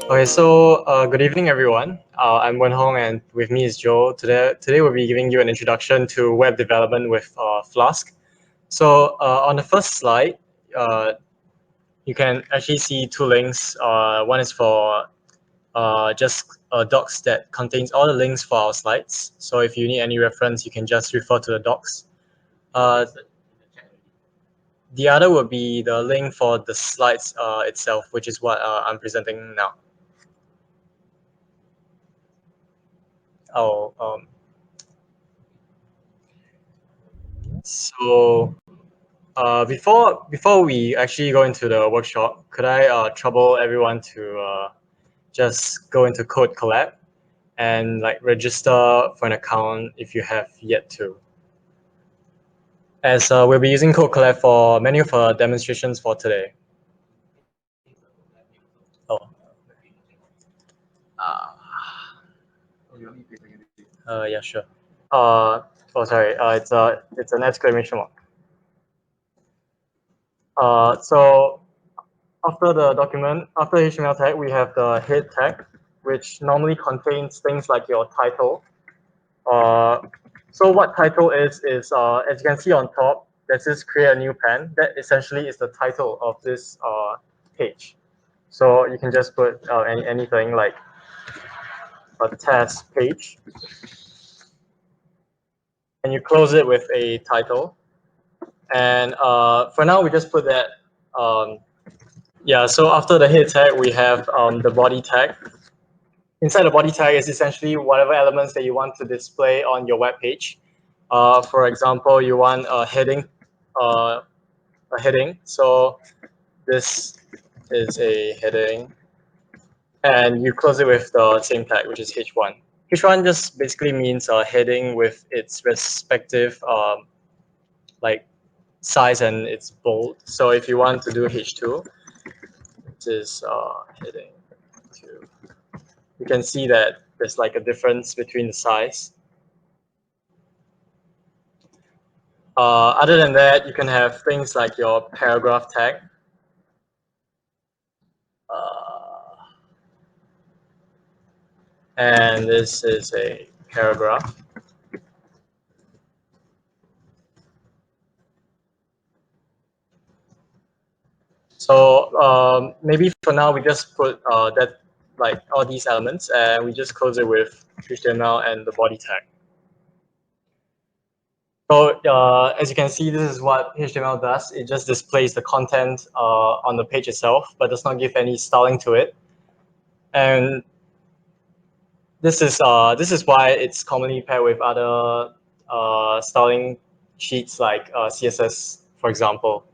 Okay, so good evening, everyone. I'm Wen Hong, and with me is Joe. Today we'll be giving you an introduction to web development with Flask. So on the first slide, you can actually see two links. One is for just docs that contains all the links for our slides. So if you need any reference, you can just refer to the docs. The other will be the link for the slides itself, which is what I'm presenting now. Oh, so before we actually go into the workshop, could I trouble everyone to just go into Code Collab and register for an account if you have yet to, as we'll be using Code Collab for many of our demonstrations for today. Oh. Yeah, sure. Sorry. It's an exclamation mark. So after the document, after HTML tag, we have the head tag, which normally contains things like your title. So what title is as you can see on top, there's this create a new pen. That essentially is the title of this page. So you can just put anything like a test page, and you close it with a title. And for now, we just put that. Yeah. So after the head tag, we have the body tag. Inside the body tag is essentially whatever elements that you want to display on your web page. For example, you want a heading. So this is a heading, and you close it with the same tag, which is h1. H1 just basically means a heading with its respective like size and it's bold. So if you want to do h2, which is heading 2, you can see that there's like a difference between the size. Other than that, you can have things like your paragraph tag. And this is a paragraph. So maybe for now we just put that like all these elements, and we just close it with HTML and the body tag. So as you can see, this is what HTML does. It just displays the content on the page itself, but does not give any styling to it. And this is why it's commonly paired with other styling sheets like CSS, for example.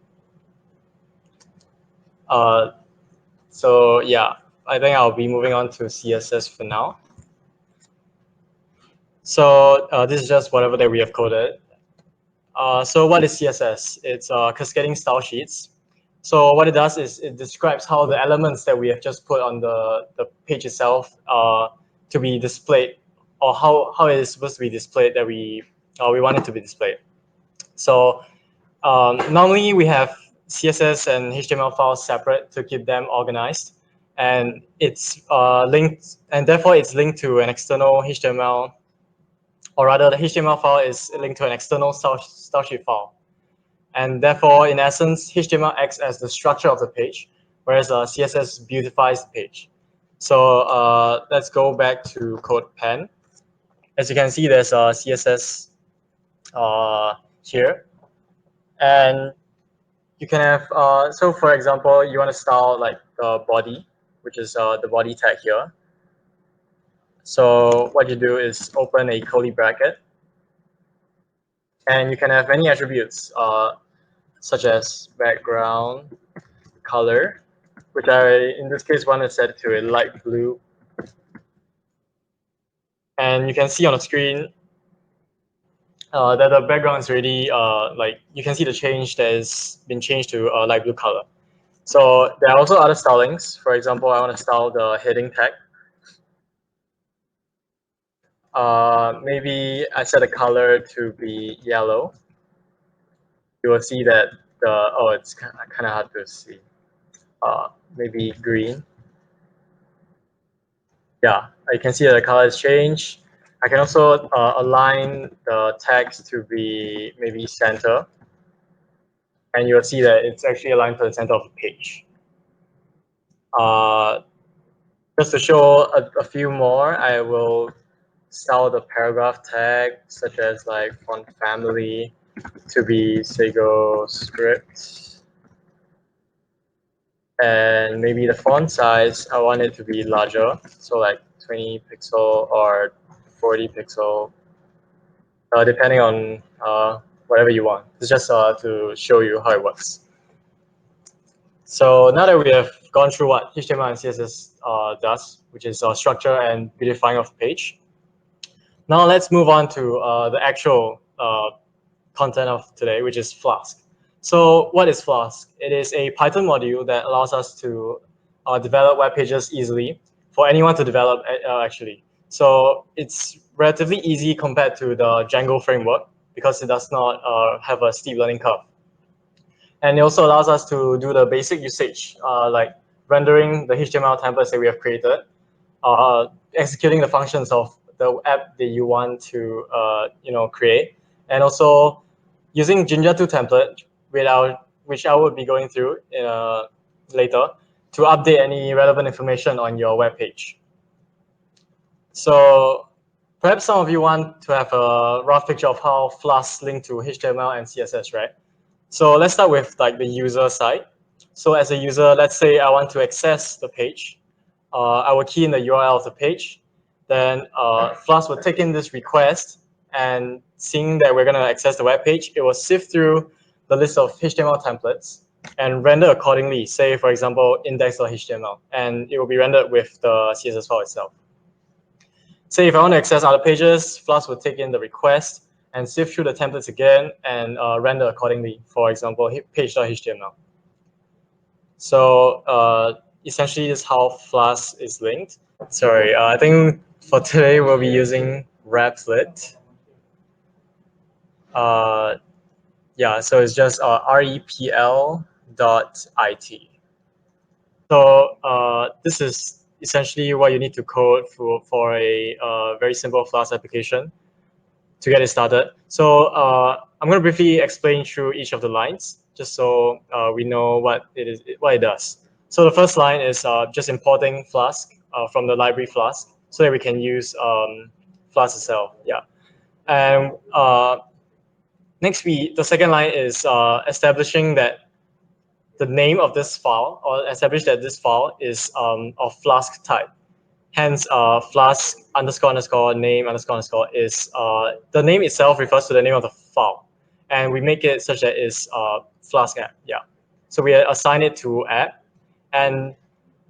So yeah, I think I'll be moving on to CSS for now. So this is just whatever that we have coded. So what is CSS? It's cascading style sheets. So what it does is it describes how the elements that we have just put on the page itself to be displayed, or how it is supposed to be displayed that we want it to be displayed. So normally we have CSS and HTML files separate to keep them organized, and it's linked, and therefore it's linked to an external HTML, or rather the HTML file is linked to an external style sheet file. And therefore, in essence, HTML acts as the structure of the page, whereas CSS beautifies the page. So let's go back to CodePen. As you can see, there's a CSS here. And you can have, so for example, you want to style like the body, which is the body tag here. So what you do is open a curly bracket, and you can have many attributes, such as background color, which I, in this case, want to set to a light blue. And you can see on the screen that the background is already, like, you can see the change that has been changed to a light blue color. So there are also other stylings. For example, I want to style the heading tag. Maybe I set the color to be yellow. You will see that it's kind of hard to see. Maybe green. yeah, you can see that the color has changed. I can also align the text to be maybe center. And you'll see that it's actually aligned to the center of the page. Just to show a few more, I will style the paragraph tag, such as like font family to be Sego script. And maybe the font size, I want it to be larger. So like 20 pixel or 40 pixel, depending on whatever you want. It's just to show you how it works. So now that we have gone through what HTML and CSS does, which is structure and beautifying of the page, now let's move on to the actual content of today, which is Flask. So what is Flask? It is a Python module that allows us to develop web pages easily for anyone to develop actually. So it's relatively easy compared to the Django framework because it does not have a steep learning curve. And it also allows us to do the basic usage, like rendering the HTML templates that we have created, executing the functions of the app that you want to create, and also using Jinja 2 template, which I will be going through later, to update any relevant information on your web page. So perhaps some of you want to have a rough picture of how Flask link to HTML and CSS, right? So let's start with like the user side. So as a user, let's say I want to access the page. I will key in the URL of the page. Then Flask will take in this request, and seeing that we're going to access the web page, it will sift through the list of HTML templates and render accordingly. Say, for example, index.html, and it will be rendered with the CSS file itself. Say if I want to access other pages, Flask will take in the request and sift through the templates again and render accordingly, for example, page.html. So essentially, this is how Flask is linked. Sorry, I think for today we'll be using Replit. Yeah, so it's just repl.it. So this is essentially what you need to code for a very simple Flask application to get it started. So I'm going to briefly explain through each of the lines, just so we know what it does. So the first line is just importing Flask from the library Flask, so that we can use Flask itself. Yeah, and the second line is establishing that the name of this file, or establish that this file is of Flask type. Hence, Flask __ name _ is the name itself refers to the name of the file, and we make it such that it's Flask app. Yeah, so we assign it to app, and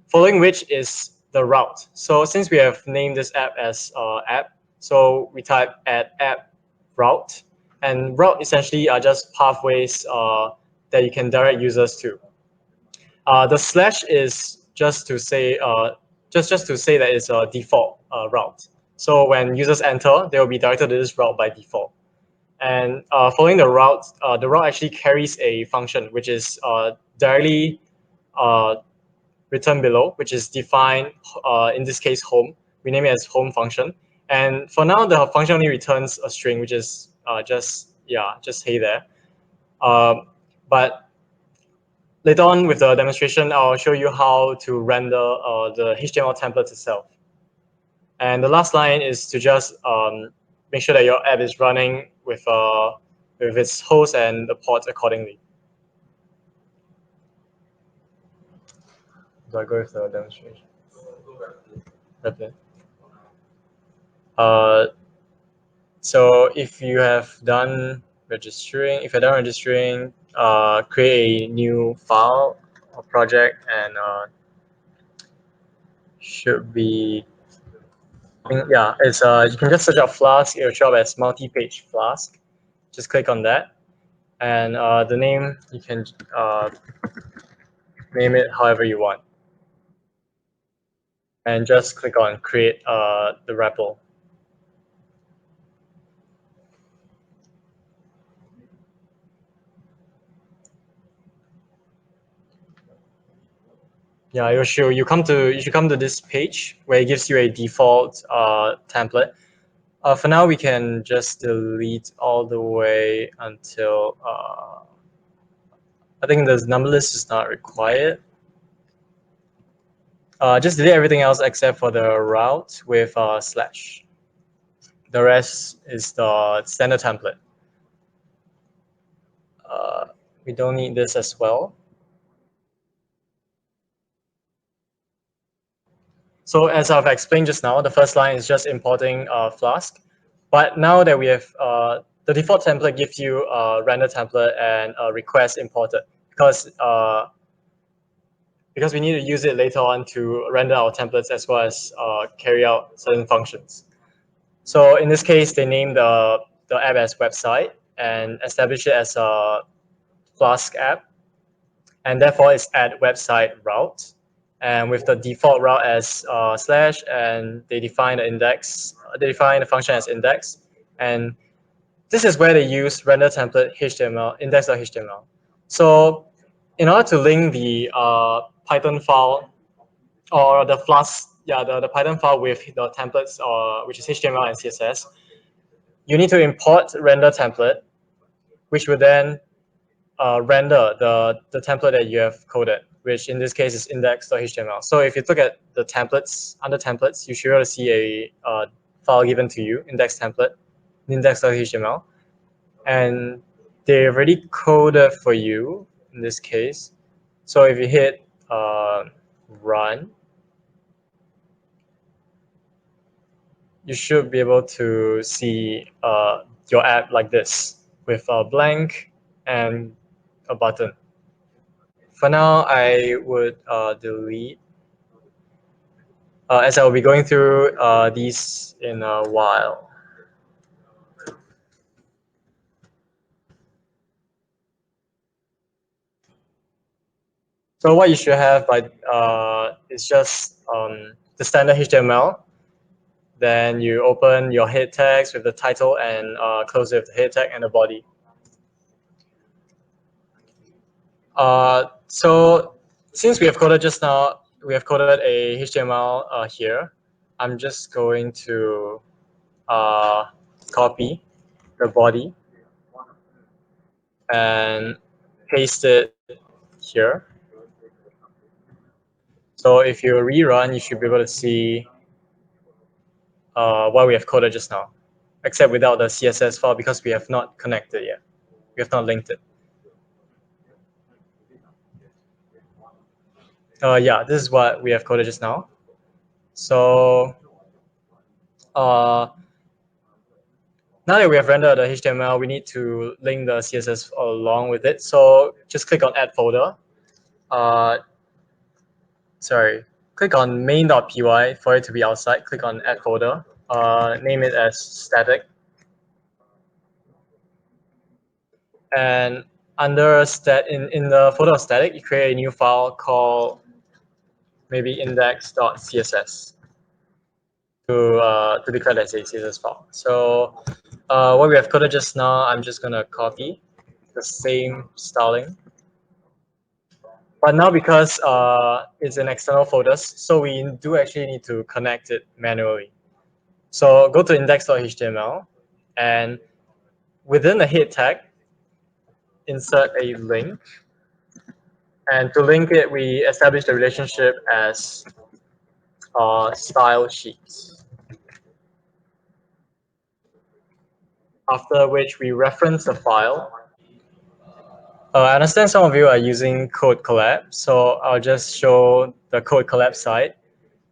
following which is the route. So since we have named this app as app, so we type app route, and route essentially are just pathways that you can direct users to. The slash is just to say just to say that it's a default route. So when users enter, they will be directed to this route by default. And following the route actually carries a function which is directly written below, which is defined in this case home. We name it as home function. And for now, the function only returns a string, which is just hey there. But later on with the demonstration, I'll show you how to render the HTML template itself. And the last line is to just make sure that your app is running with its host and the ports accordingly. Do I go with the demonstration? Okay. So if you have done registering, create a new file or project, and should be, yeah, it's you can just search up Flask. It will show up as multi-page Flask. Just click on that, and the name you can name it however you want, and just click on create the REPL. Yeah, you should come to this page where it gives you a default template. For now, we can just delete all the way until I think the number list is not required. Just delete everything else except for the route with slash. The rest is the standard template. We don't need this as well. So as I've explained just now, the first line is just importing Flask. But now that we have the default template gives you a render template and a request imported because we need to use it later on to render our templates as well as carry out certain functions. So in this case, they named the app as website and established it as a Flask app, and therefore it's add website route. And with the default route as slash, and they define the index, they define the function as index, and this is where they use render template HTML index.html. So in order to link the Python file or the Flask, the Python file with the templates, which is HTML and CSS, you need to import render template, which will then render the template that you have coded, which in this case is index.html. So if you look at the templates, under templates, you should be able to see a file given to you, index template, index.html. And they already coded for you in this case. So if you hit run, you should be able to see your app like this with a blank and a button. For now, I would delete, as I will be going through these in a while. So what you should have is just the standard HTML. Then you open your head tags with the title and close it with the head tag and the body. So since we have coded just now, we have coded a HTML here. I'm just going to copy the body and paste it here. So if you rerun, you should be able to see what we have coded just now, except without the CSS file because we have not connected yet. We have not linked it. Yeah, this is what we have coded just now. So now that we have rendered the HTML, we need to link the CSS along with it. So just click on Add Folder. Click on main.py for it to be outside. Click on Add Folder. Name it as static. And under in the folder of static, you create a new file called maybe index.css to declare that it's a CSS file. So what we have coded just now, I'm just gonna copy the same styling. But now because it's in external folders, so we do actually need to connect it manually. So go to index.html and within the head tag, insert a link. And to link it, we establish the relationship as style sheets. After which we reference the file. I understand some of you are using Code Collab, so I'll just show the Code Collab side.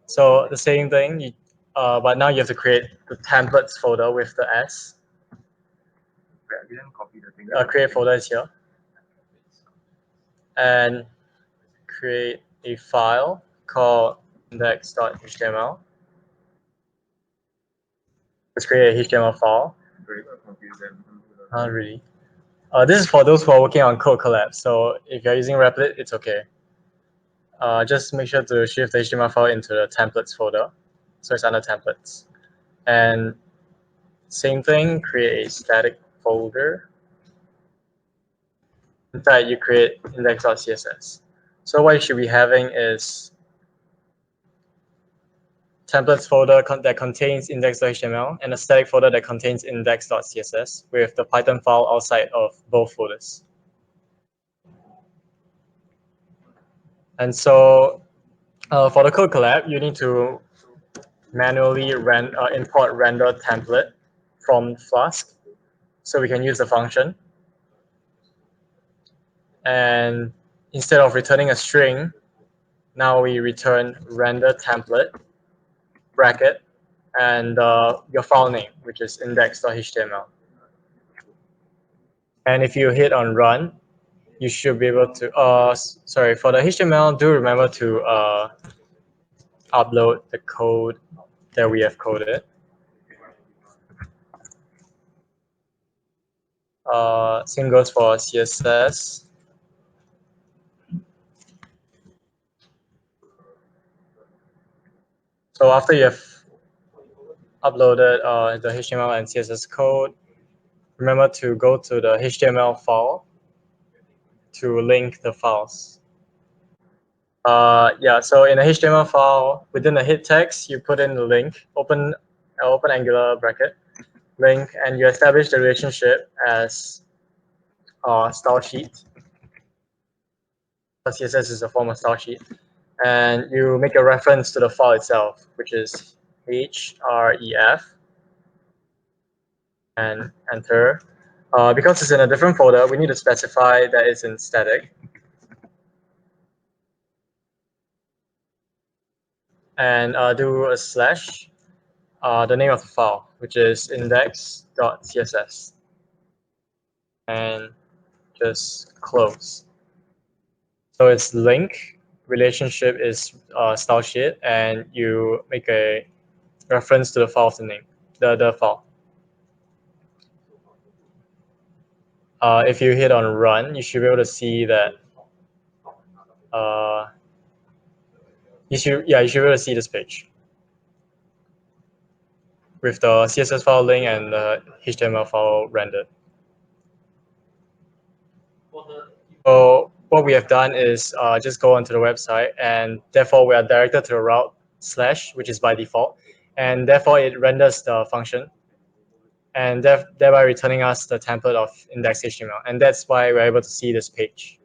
So the same thing, but now you have to create the templates folder with the S. Create folder is here. And create a file called index.html. Let's create a HTML file. Not really. This is for those who are working on Code Collab. So if you're using Replit, it's okay. Just make sure to shift the HTML file into the templates folder. So it's under templates. And same thing, create a static folder. Inside, you create index.css. So what you should be having is templates folder that contains index.html and a static folder that contains index.css with the Python file outside of both folders. And so for the code collab, you need to manually import render template from Flask so we can use the function. And instead of returning a string, now we return render template bracket and your file name, which is index.html. And if you hit on run, you should be able to, sorry, for the HTML, do remember to upload the code that we have coded. Same goes for CSS. So after you have uploaded the HTML and CSS code, remember to go to the HTML file to link the files. Yeah, so in the HTML file, within the hit text, you put in the link, open angular bracket, link, and you establish the relationship as style sheet. CSS is a form of style sheet. And you make a reference to the file itself, which is href, and enter. Because it's in a different folder, we need to specify that it's in static. And do a slash, the name of the file, which is index.css. And just close. So it's link, relationship is style sheet, and you make a reference to the file of the name, the file. If you hit on run, you should be able to see that. You should be able to see this page with the CSS file link and the HTML file rendered. So what we have done is just go onto the website, and therefore we are directed to the route /, which is by default, and therefore it renders the function, and thereby returning us the template of index.html, and that's why we're able to see this page.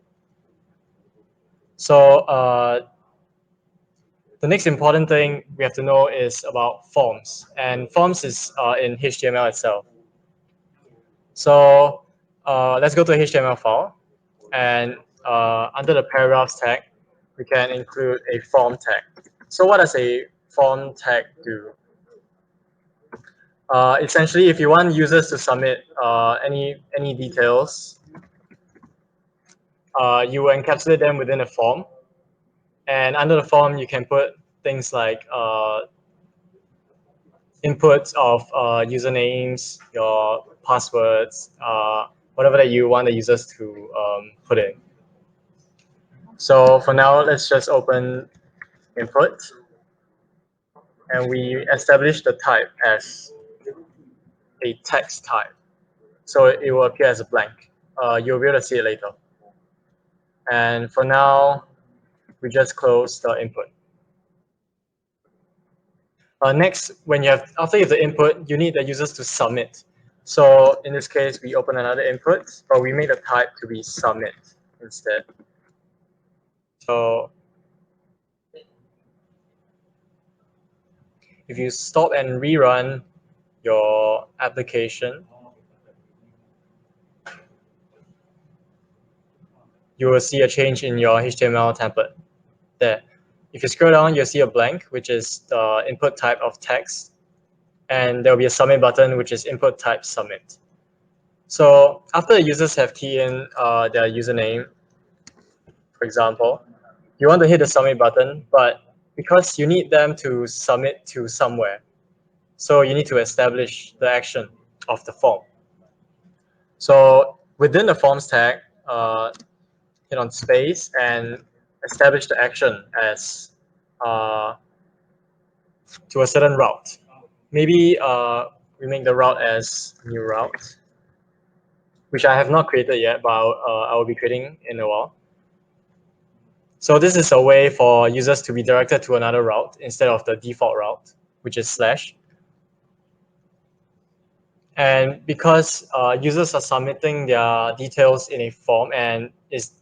So the next important thing we have to know is about forms, and forms is in HTML itself. So let's go to the HTML file, and under the paragraphs tag, we can include a form tag. So what does a form tag do? Essentially, if you want users to submit any details, you encapsulate them within a form. And under the form, you can put things like inputs of usernames, your passwords, whatever that you want the users to put in. So for now, let's just open input. And we establish the type as a text type. So it will appear as a blank. You'll be able to see it later. And for now, we just close the input. Next, after you have the input, you need the users to submit. So in this case, we open another input, but we make the type to be submit instead. So if you stop and rerun your application, you will see a change in your HTML template there. If you scroll down, you'll see a blank, which is the input type of text. And there'll be a submit button, which is input type submit. So after the users have keyed in their username, for example, you want to hit the submit button, but because you need them to submit to somewhere, so you need to establish the action of the form. So within the forms tag, hit on space and establish the action as to a certain route. Maybe we make the route as new route, which I have not created yet, but I will be creating in a while. So this is a way for users to be directed to another route instead of the default route, which is /. And because users are submitting their details in a form and is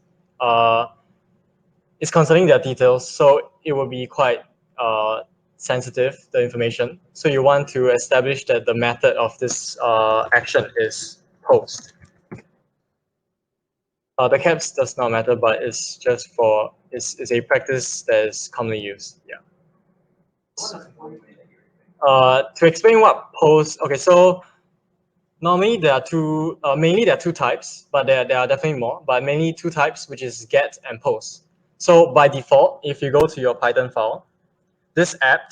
concerning their details, so it will be quite sensitive, the information. So you want to establish that the method of this action is post. The caps does not matter, but it's just for it's a practice that is commonly used. Yeah. To explain what post. Okay, so normally there are two. Mainly there are two types, but there are definitely more. But mainly two types, which is get and post. So by default, if you go to your Python file, this app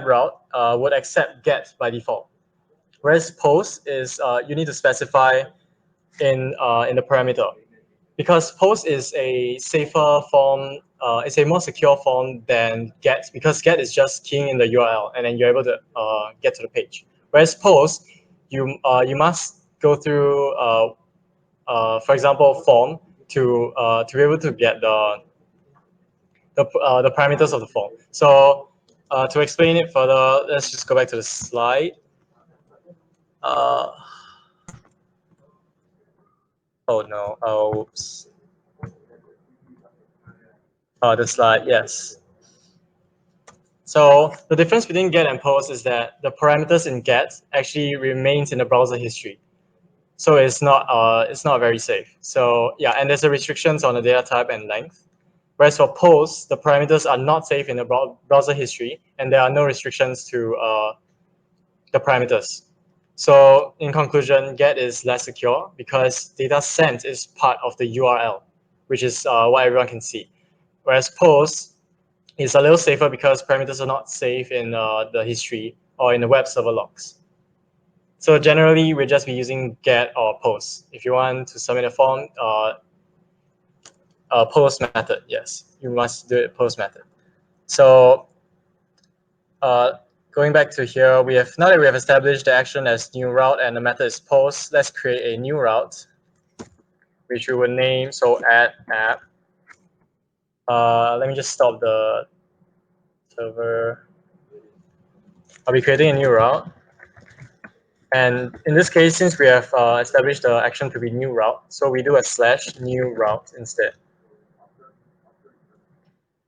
route would accept get by default. Whereas post is you need to specify in the parameter. Because post is a safer form, it's a more secure form than get, because get is just keying in the URL and then you're able to get to the page. Whereas post, you must go through, for example, form to be able to get the parameters of the form. So to explain it further, let's just go back to the slide. Oh no, oops. The slide, yes. So the difference between get and post is that the parameters in get actually remains in the browser history. So it's not very safe. So yeah, and there's a restrictions on the data type and length. Whereas for post, the parameters are not safe in the browser history, and there are no restrictions to the parameters. So in conclusion, get is less secure because data sent is part of the URL, which is what everyone can see. Whereas post is a little safer because parameters are not safe in the history or in the web server logs. So generally, we'll just be using get or post. If you want to submit a form, post method, yes, you must do it post method. So going back to here, now that we have established the action as new route and the method is post, let's create a new route, which we will name, so add app. Let me just stop the server. I'll be creating a new route. And in this case, since we have established the action to be new route, so we do a /new route instead.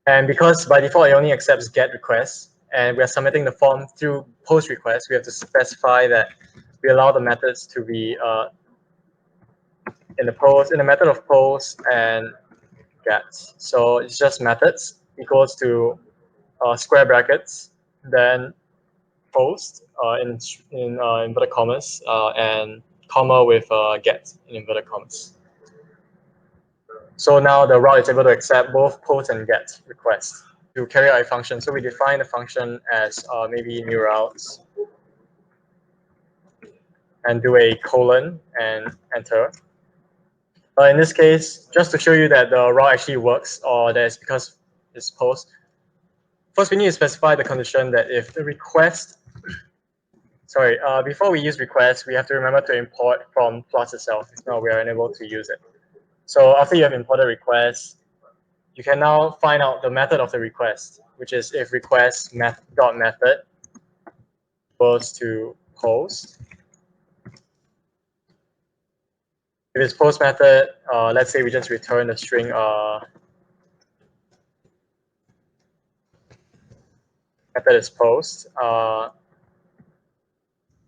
And because by default it only accepts get requests, and we are submitting the form through post request, we have to specify that we allow the methods to be in the method of post and get. So it's just methods equals to square brackets, then post in inverted commas and comma with get in inverted commas. So now the route is able to accept both post and get requests to carry out a function. So we define the function as maybe new routes and do a colon and enter. In this case, just to show you that the route actually works or that it's because it's post, first we need to specify the condition that if the request, before we use request, we have to remember to import from Flask itself. If not, we are unable to use it. So after you have imported request, you can now find out the method of the request, which is if request method equals to post. If it's post method, let's say we just return the string method is post.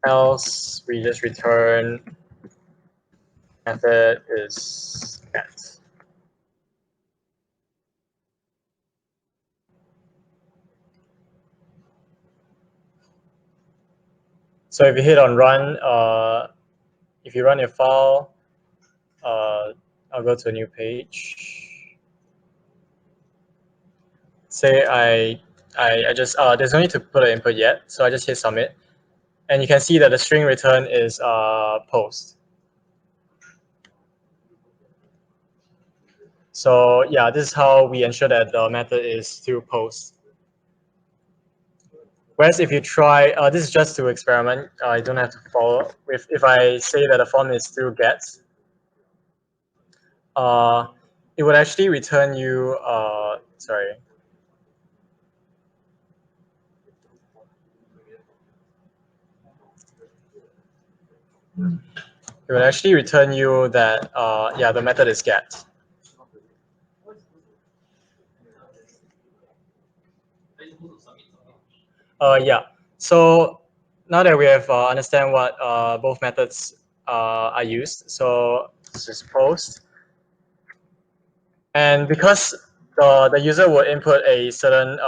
Else we just return method is get. So if you hit on run, if you run your file, I'll go to a new page. Say I just there's no need to put an input yet, so I just hit submit, and you can see that the string return is post. So yeah, this is how we ensure that the method is still post. Whereas if you try, this is just to experiment. I don't have to follow. If I say that the form is still get, it would actually return you sorry. It will actually return you that, yeah, the method is get. Yeah, so now that we have understand what both methods are used, so this is post. And because the user will input a certain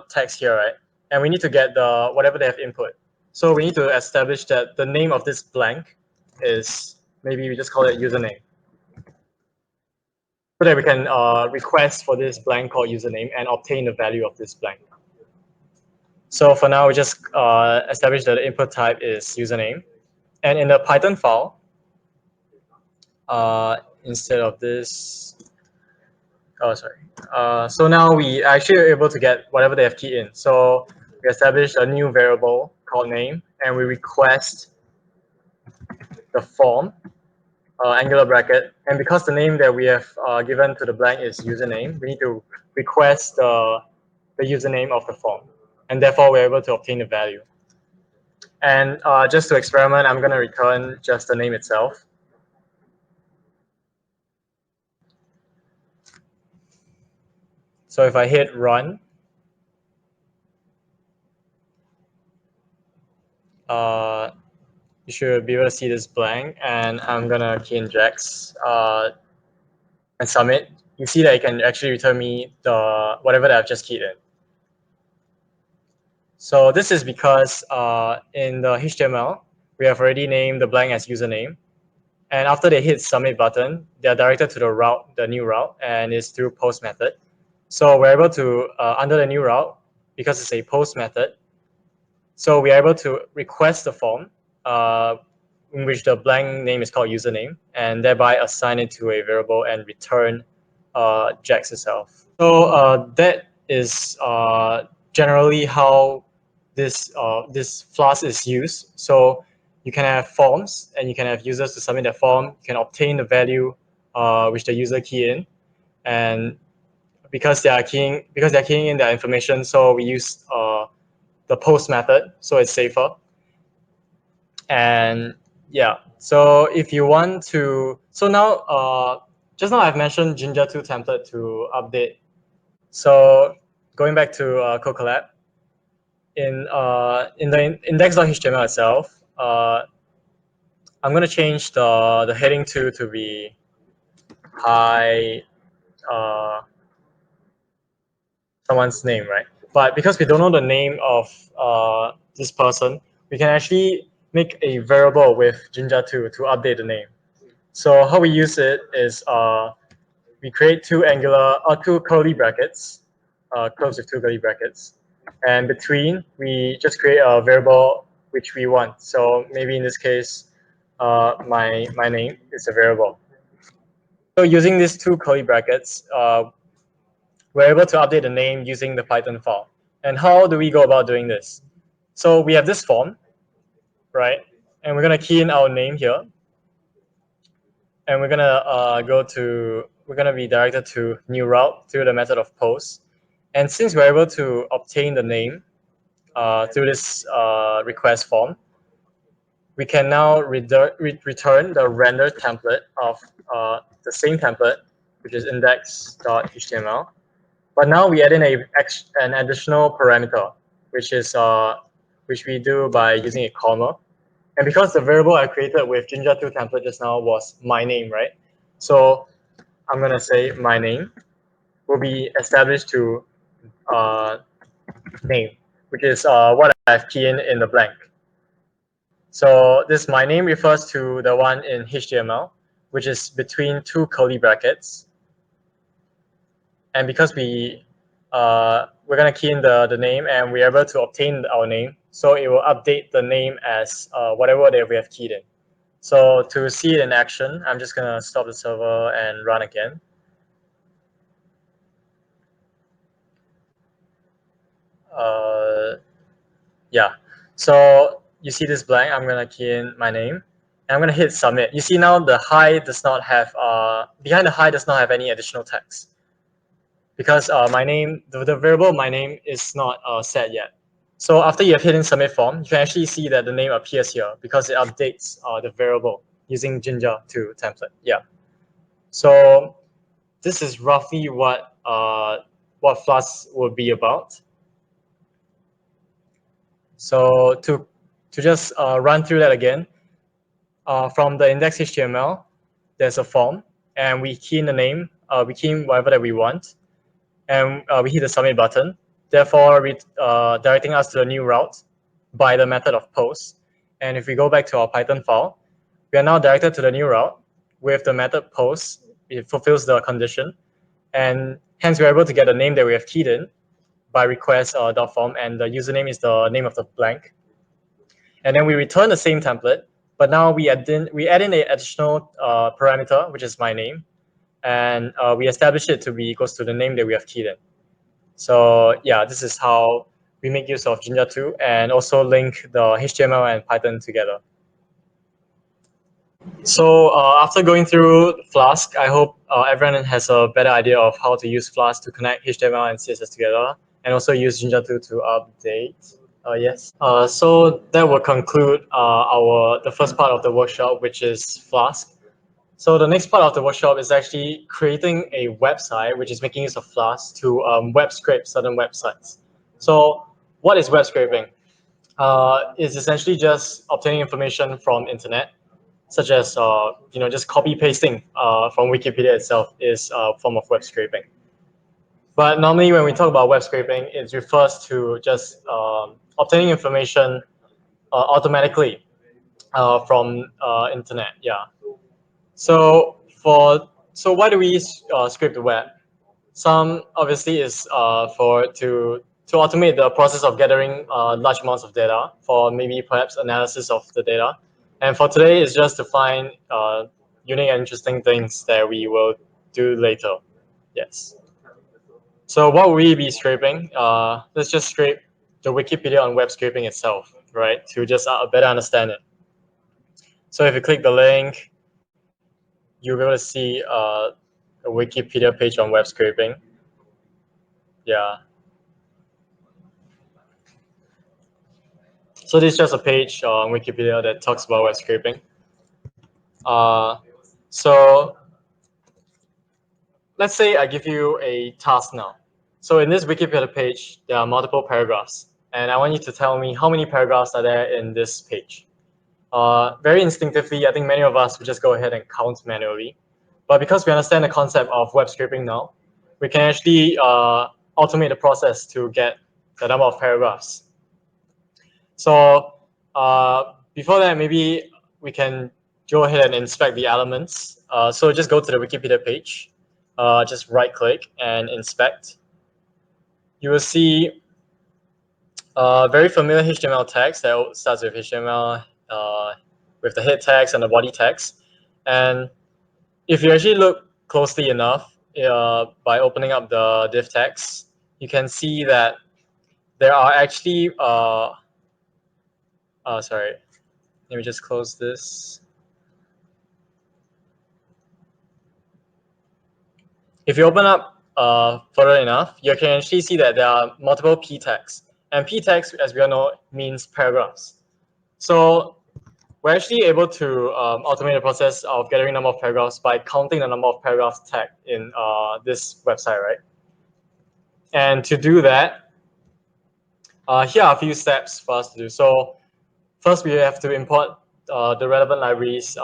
text here, right? And we need to get the whatever they have input. So we need to establish that the name of this blank is, maybe we just call it username. So that we can request for this blank called username and obtain the value of this blank. So for now, we just establish that the input type is username. And in the Python file, instead of this, oh, sorry. So now we actually are able to get whatever they have keyed in. So we establish a new variable called name, and we request the form, angular bracket. And because the name that we have given to the blank is username, we need to request the username of the form. And therefore, we're able to obtain the value. And just to experiment, I'm going to return just the name itself. So if I hit run, you should be able to see this blank, and I'm gonna key in Jax and submit. You see that it can actually return me the whatever that I've just keyed in. So this is because in the HTML, we have already named the blank as username. And after they hit submit button, they're directed to the route, the new route, and it's through post method. So we're able to, under the new route, because it's a post method, so we're able to request the form in which the blank name is called username, and thereby assign it to a variable and return Jax itself. So that is generally how this Flask is used. So you can have forms, and you can have users to submit their form. You can obtain the value which the user key in, and because they are keying in their information, so we use the post method, so it's safer. And yeah, so if you want to, so now just now I've mentioned Jinja2 template to update. So going back to CoCollab, in the index.html itself, I'm going to change the heading to be hi someone's name, right? But because we don't know the name of this person, we can actually make a variable with Jinja2 to update the name. So how we use it is we create two curly brackets, close with two curly brackets, and between we just create a variable which we want. So maybe in this case, my name is a variable. So using these two curly brackets, we're able to update the name using the Python file. And how do we go about doing this? So we have this form, right? And we're gonna key in our name here, and we're gonna be directed to new route through the method of post. And since we're able to obtain the name through this request form, we can now return the render template of the same template, which is index.html. But now we add in an additional parameter, which we do by using a comma. And because the variable I created with Jinja2 template just now was my name, right? So I'm gonna say my name will be established to name, which is what I've keyed in the blank. So this my name refers to the one in HTML, which is between two curly brackets. And because we're gonna key in the name, and we're able to obtain our name, so it will update the name as whatever that we have keyed in. So to see it in action, I'm just gonna stop the server and run again. Yeah, so you see this blank, I'm gonna key in my name, and I'm gonna hit submit. You see now the hi does not have, behind the hi does not have any additional text. because my name, the variable my name is not set yet. So after you have hit in submit form, you can actually see that the name appears here because it updates the variable using Jinja2 template. Yeah. So this is roughly what Flask would be about. So to just run through that again, from the index HTML, there's a form, and we key in the name, we key in whatever that we want, and we hit the submit button, therefore directing us to a new route by the method of post. And if we go back to our Python file, we are now directed to the new route with the method post. It fulfills the condition, and hence we're able to get the name that we have keyed in by request.form, and the username is the name of the blank. And then we return the same template, but now we add in an additional parameter, which is my name, and we establish it to be equals to the name that we have keyed in. So yeah, this is how we make use of Jinja2 and also link the HTML and Python together. So after going through Flask, I hope everyone has a better idea of how to use Flask to connect HTML and CSS together, and also use Jinja2 to update. Yes. So that will conclude the first part of the workshop, which is Flask. So the next part of the workshop is actually creating a website, which is making use of Flask to web scrape certain websites. So what is web scraping? It's essentially just obtaining information from internet, such as just copy pasting from Wikipedia itself is a form of web scraping. But normally when we talk about web scraping, it refers to just obtaining information automatically from internet. Yeah. So why do we scrape the web? Some obviously is to automate the process of gathering large amounts of data for maybe perhaps analysis of the data. And for today, it's just to find unique and interesting things that we will do later. Yes. So what will we be scraping? Let's just scrape the Wikipedia on web scraping itself, right? To just better understand it. So if you click the link, you'll be able to see a Wikipedia page on web scraping. Yeah. So this is just a page on Wikipedia that talks about web scraping. So let's say I give you a task now. So in this Wikipedia page, there are multiple paragraphs, and I want you to tell me how many paragraphs are there in this page. Very instinctively, I think many of us would just go ahead and count manually. But because we understand the concept of web scraping now, we can actually automate the process to get the number of paragraphs. So before that, maybe we can go ahead and inspect the elements. So just go to the Wikipedia page, just right click and inspect. You will see very familiar HTML text that starts with HTML with the head text and the body text. And if you actually look closely enough by opening up the div text, you can see that there are actually sorry, let me just close this. If you open up further enough, you can actually see that there are multiple p tags. And p tags, as we all know, means paragraphs. So we're actually able to automate the process of gathering number of paragraphs by counting the number of paragraphs tagged in this website, right? And to do that, here are a few steps for us to do. So first, we have to import the relevant libraries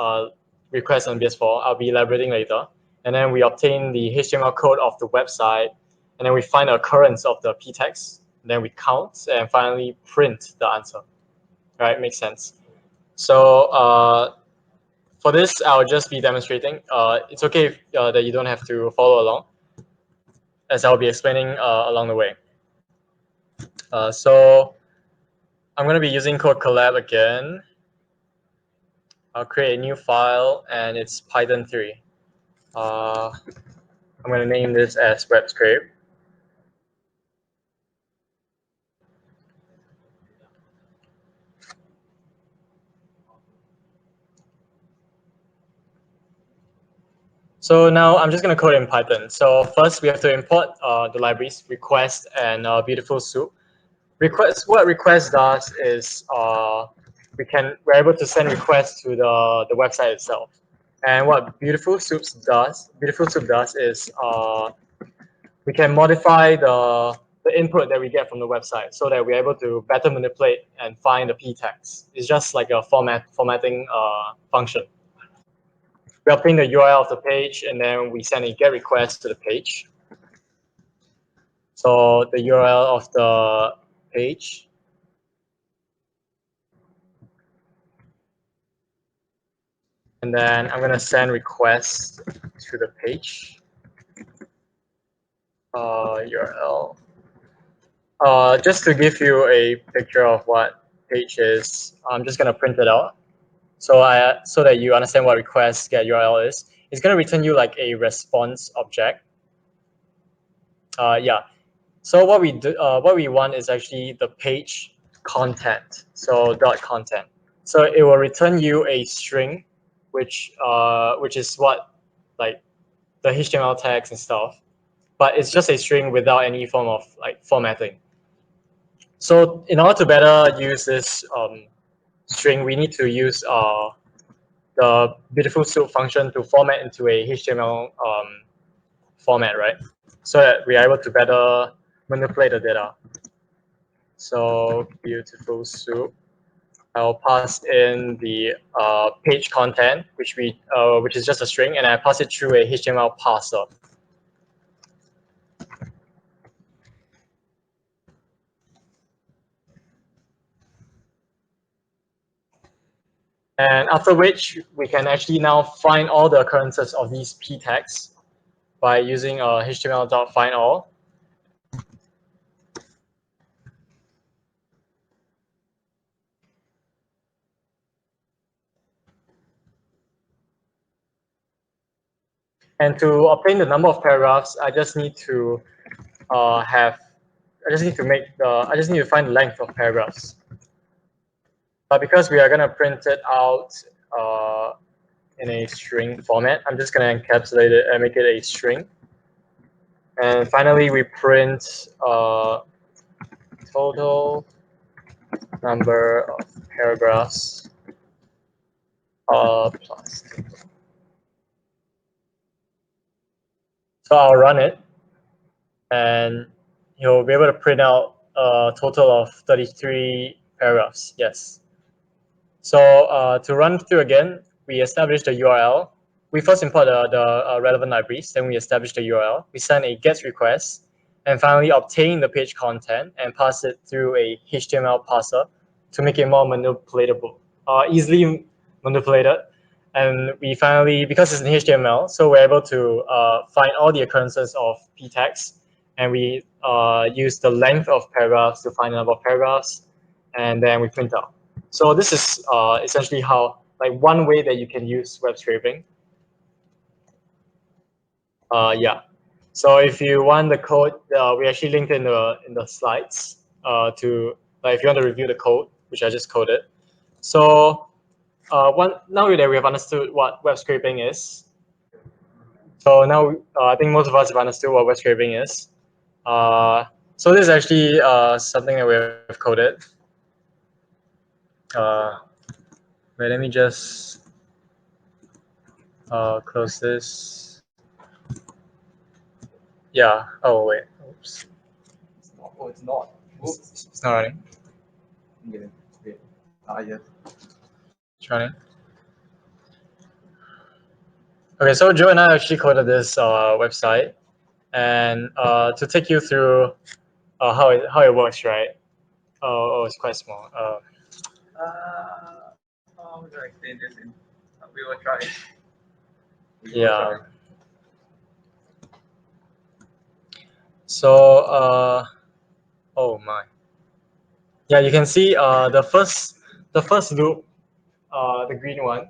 request on BS4. I'll be elaborating later. And then we obtain the HTML code of the website, and then we find the occurrence of the p tags. Then we count, and finally print the answer. Right, makes sense. So for this, I'll just be demonstrating. It's okay if, that you don't have to follow along, as I'll be explaining along the way. So I'm going to be using code collab again. I'll create a new file, and it's Python 3. I'm going to name this as web scrape. So now I'm just going to code in Python. So first we have to import the libraries request and beautiful soup. What request does is we're able to send requests to the website itself. And what beautiful soup does is we can modify the input that we get from the website so that we're able to better manipulate and find the p tags. It's just like a formatting function. We obtain the URL of the page, and then we send a GET request to the page. So the URL of the page. And then I'm going to send requests to the page. URL. Just to give you a picture of what page is, I'm just going to print it out. So that you understand what request get URL is. It's going to return you like a response object. Yeah. So what we want is actually the page content. So .content. So it will return you a string, which is what, like, the HTML tags and stuff, but it's just a string without any form of like formatting. So in order to better use this string, we need to use the beautiful soup function to format into a HTML format, right? So that we are able to better manipulate the data. So beautiful soup. I'll pass in the page content, which is just a string, and I pass it through a HTML parser. And after which, we can actually now find all the occurrences of these p tags by using HTML.findAll. And to obtain the number of paragraphs, I just need to find the length of paragraphs. But because we are going to print it out in a string format, I'm just going to encapsulate it and make it a string. And finally, we print total number of paragraphs plus. So I'll run it, and you'll be able to print out a total of 33 paragraphs. Yes. So to run through again, we establish the URL. We first import the relevant libraries, then we establish the URL. We send a GET request, and finally obtain the page content and pass it through a HTML parser to make it more manipulatable, easily manipulated. And we finally, because it's in HTML, so we're able to find all the occurrences of p tags, and we use the length of paragraphs to find the number of paragraphs, and then we print out. So this is essentially how, like, one way that you can use web scraping. Yeah. So if you want the code, we actually linked in the slides to, like, if you want to review the code, which I just coded. So now that we have understood what web scraping is, so now I think most of us have understood what web scraping is. So this is actually something that we have coded. Wait, let me just close this. Yeah. Oh wait. Oops. Oh, it's not. Oops. It's not running. Yeah. Yes. It's running. Okay, so Joe and I actually coded this website, and to take you through how it works, right? Oh, it's quite small. How do I explain this? We will try. Yeah. So oh my. Yeah, you can see the first loop, the green one,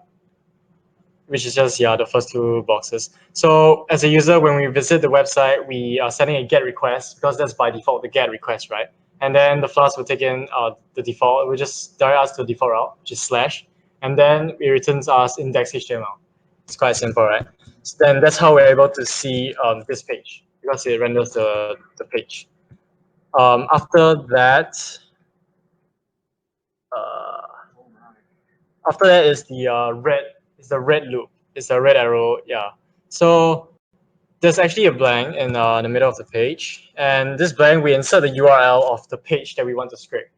which is just, yeah, the first two boxes. So as a user, when we visit the website, we are sending a GET request because that's by default the GET request, right? And then the Flask will take in the default. We just direct us to the default route, which is /, and then it returns us index.html. It's quite simple, right? So then that's how we're able to see this page, because it renders the page. After that, is the red loop. It's a red arrow, yeah. So there's actually a blank in the middle of the page, and this blank we insert the URL of the page that we want to scrape.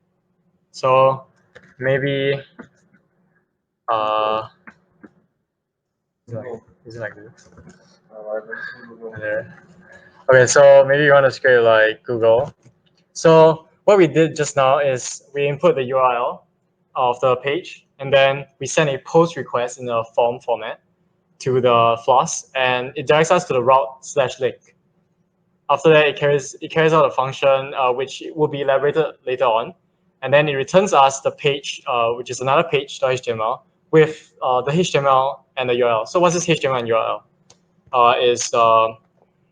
So maybe is it like this? There. Okay, so maybe you want to scrape like Google. So what we did just now is we input the URL of the page, and then we send a post request in a form format to the Flask, and it directs us to the route/link. After that, it carries out a function which will be elaborated later on, and then it returns us the page, which is another page.html with the HTML and the URL. So what's this HTML and URL?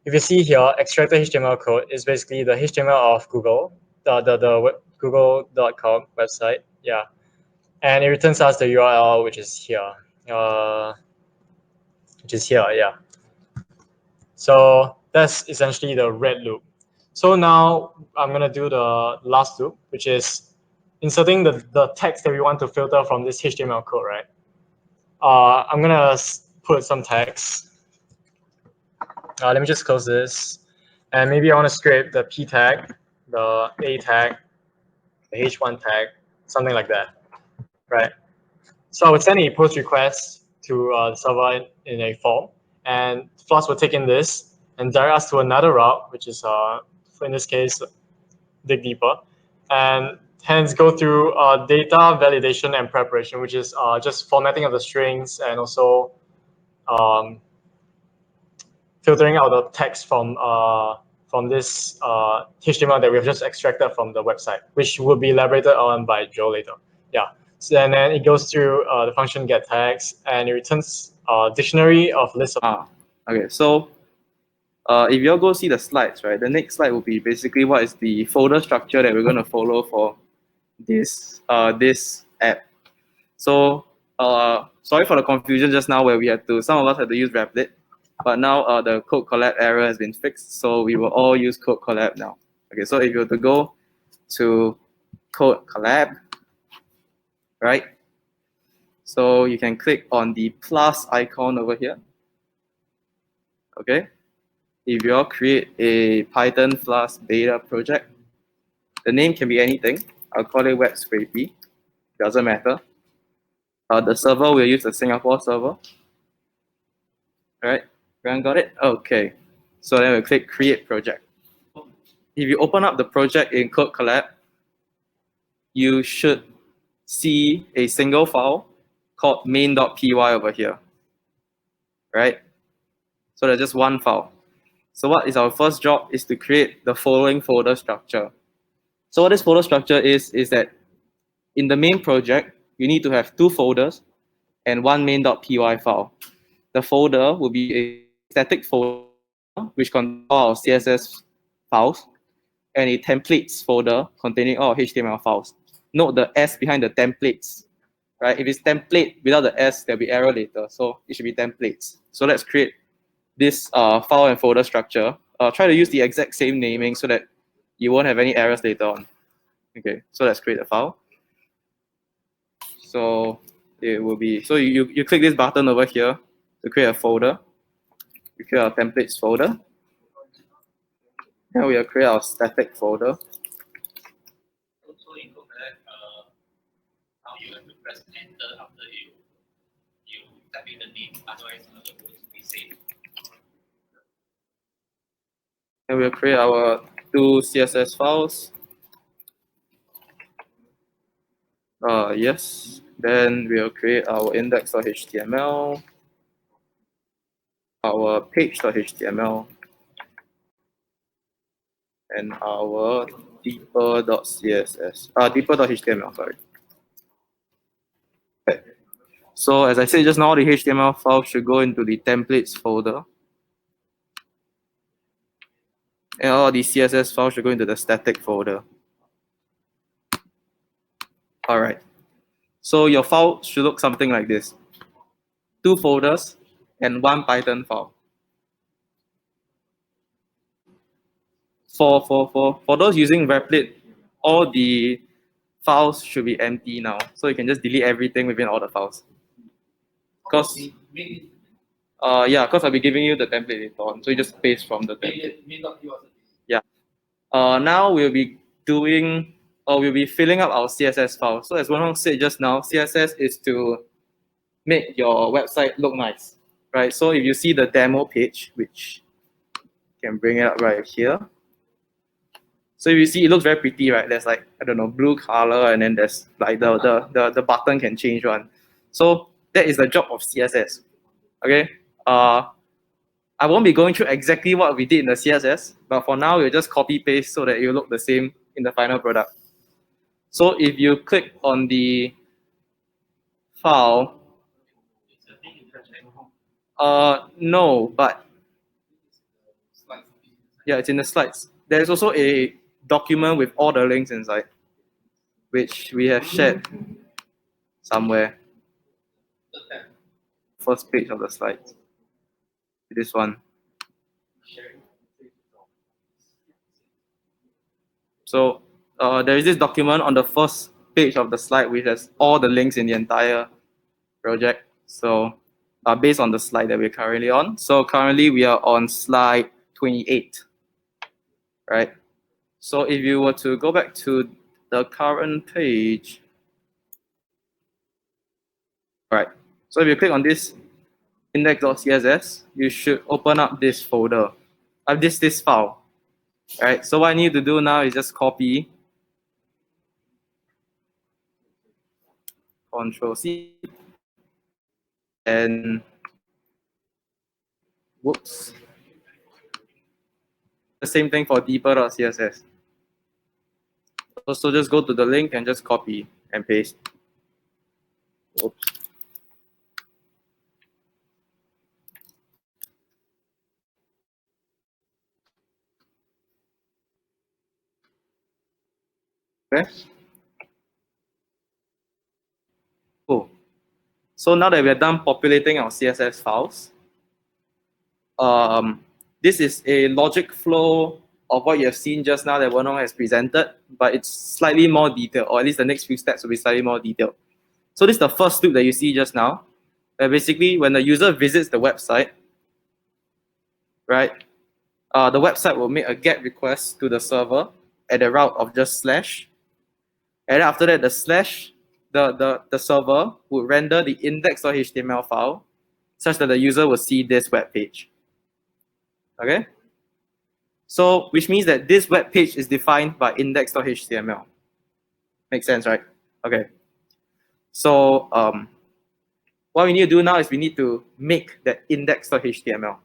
If you see here, extracted HTML code is basically the HTML of Google, the google.com website, yeah, and it returns us the URL, which is here, yeah. So that's essentially the red loop. So now I'm gonna do the last loop, which is inserting the text that we want to filter from this HTML code, right? I'm gonna put some text. Let me just close this. And maybe I want to scrape the P tag, the A tag, the H1 tag, something like that, right? So I would send a post request to the server in a form, and Flask will take in this and direct us to another route, which is, in this case, dig deeper, and hence go through data validation and preparation, which is just formatting of the strings and also filtering out the text from this HTML that we've just extracted from the website, which will be elaborated on by Joe later. Yeah. So, and then it goes through the function get tags, and it returns a dictionary of lists of. Okay. So if you all go see the slides, right, the next slide will be basically what is the folder structure that we're going to follow for this app. So sorry for the confusion just now, where some of us had to use Replit, but now the code collab error has been fixed, so we will all use code collab now. Okay, so if you were to go to code collab, right, so you can click on the plus icon over here. Okay, if you all create a Python Flask beta project, the name can be anything. I'll call it web scrapey, doesn't matter. The server, we'll use the Singapore server. All right, everyone got it? Okay, so then we'll click create project. If you open up the project in Code Collab, you should see a single file called main.py over here, right? So there's just one file. So what is our first job is to create the following folder structure. So what this folder structure is that in the main project, you need to have two folders and one main.py file. The folder will be a static folder which contains all our CSS files, and a templates folder containing all HTML files. Note the S behind the templates, right? If it's template without the S, there'll be error later, so it should be templates. So let's create this file and folder structure. Try to use the exact same naming so that you won't have any errors later on. Okay, so let's create a file. So it will be, so you click this button over here to create a folder. We create our templates folder. Then we'll create our static folder. So in Code, how you have to press enter after you type in the name, otherwise it will be saved. And we'll create our two CSS files. Yes. Then we'll create our index.html, our page.html, and our deeper.css, deeper.html, sorry. Okay. So as I said just now, the HTML file should go into the templates folder. And all the CSS files should go into the static folder. All right. So your file should look something like this. Two folders and one Python file. For those using Replit, all the files should be empty now. So you can just delete everything within all the files. Because yeah, because I'll be giving you the template later on. So you just paste from the template. Yeah. Now we'll be doing, or we'll be filling up our CSS file. So as Wen said just now, CSS is to make your website look nice, right? So if you see the demo page, which can bring it up right here. So if you see, it looks very pretty, right? There's like, I don't know, blue color, and then there's like the button can change one. So that is the job of CSS. Okay. I won't be going through exactly what we did in the CSS, but for now, we'll just copy paste so that it will look the same in the final product. So if you click on the file, no, but yeah, it's in the slides. There's also a document with all the links inside, which we have shared somewhere. First page of the slides. This one. So there is this document on the first page of the slide which has all the links in the entire project. So based on the slide that we're currently on. So currently we are on slide 28, right? So if you were to go back to the current page, all right. So if you click on this index.css, you should open up this folder, this file, right? So what I need to do now is just copy, Control C, and whoops. The same thing for deeper.css. So just go to the link and just copy and paste. Oops. Okay. Cool. So now that we're done populating our CSS files, this is a logic flow of what you have seen just now that Wenong has presented, but it's slightly more detailed, or at least the next few steps will be slightly more detailed. So this is the first loop that you see just now, where basically when the user visits the website, right, the website will make a GET request to the server at the route of just /, and after that the /, the server will render the index.html file such that the user will see this web page. Okay? So, which means that this web page is defined by index.html. Makes sense, right? Okay. So, what we need to do now is we need to make that index.html.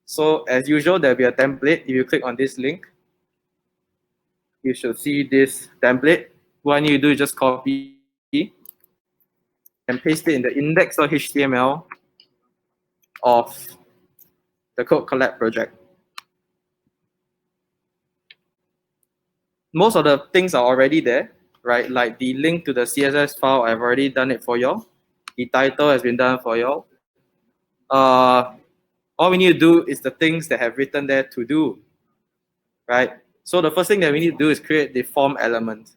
So, as usual, there'll be a template. If you click on this link, you should see this template. What I need to do is just copy and paste it in the index.html of the Code Collab project. Most of the things are already there, right? Like the link to the CSS file, I've already done it for y'all. The title has been done for y'all. All we need to do is the things that have written there to do, right? So the first thing that we need to do is create the form element,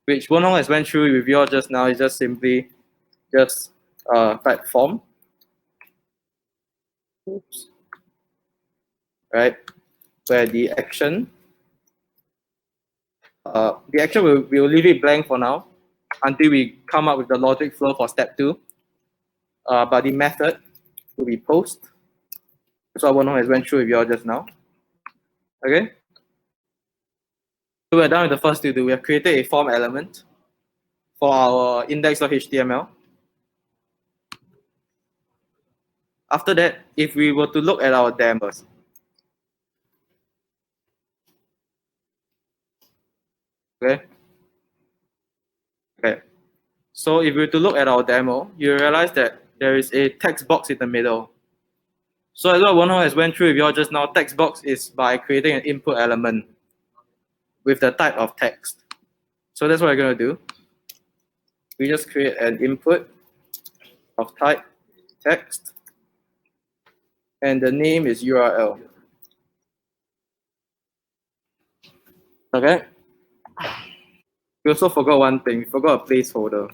which Wenong has went through with y'all just now. Is just simply just type form. Oops. Right, where the action we'll leave it blank for now until we come up with the logic flow for step 2. But the method will be post. So Wenong has went through with y'all just now. Okay. So we're done with the first to do. We have created a form element for our index.html. After that, if we were to look at our demos, okay. So if we were to look at our demo, you realize that there is a text box in the middle. So as what Wenong has went through with y'all just now, text box is by creating an input element with the type of text. So that's what we're going to do. We just create an input of type text. and the name is URL. Okay. We also forgot one thing. We forgot a placeholder.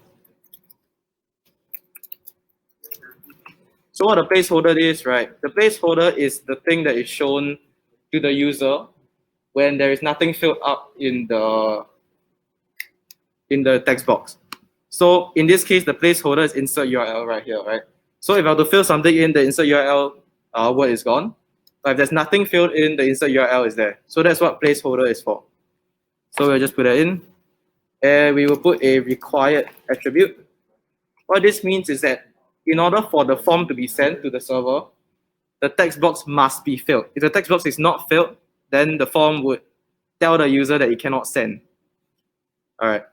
So what a placeholder is, right? The placeholder is the thing that is shown to the user when there is nothing filled up in the text box. So in this case, the placeholder is insert URL right here, right? So if I have to fill something in, the insert URL word is gone. But if there's nothing filled in, the insert URL is there. So that's what placeholder is for. So we'll just put that in, and we will put a required attribute. What this means is that in order for the form to be sent to the server, the text box must be filled. If the text box is not filled, then the form would tell the user that it cannot send. All right.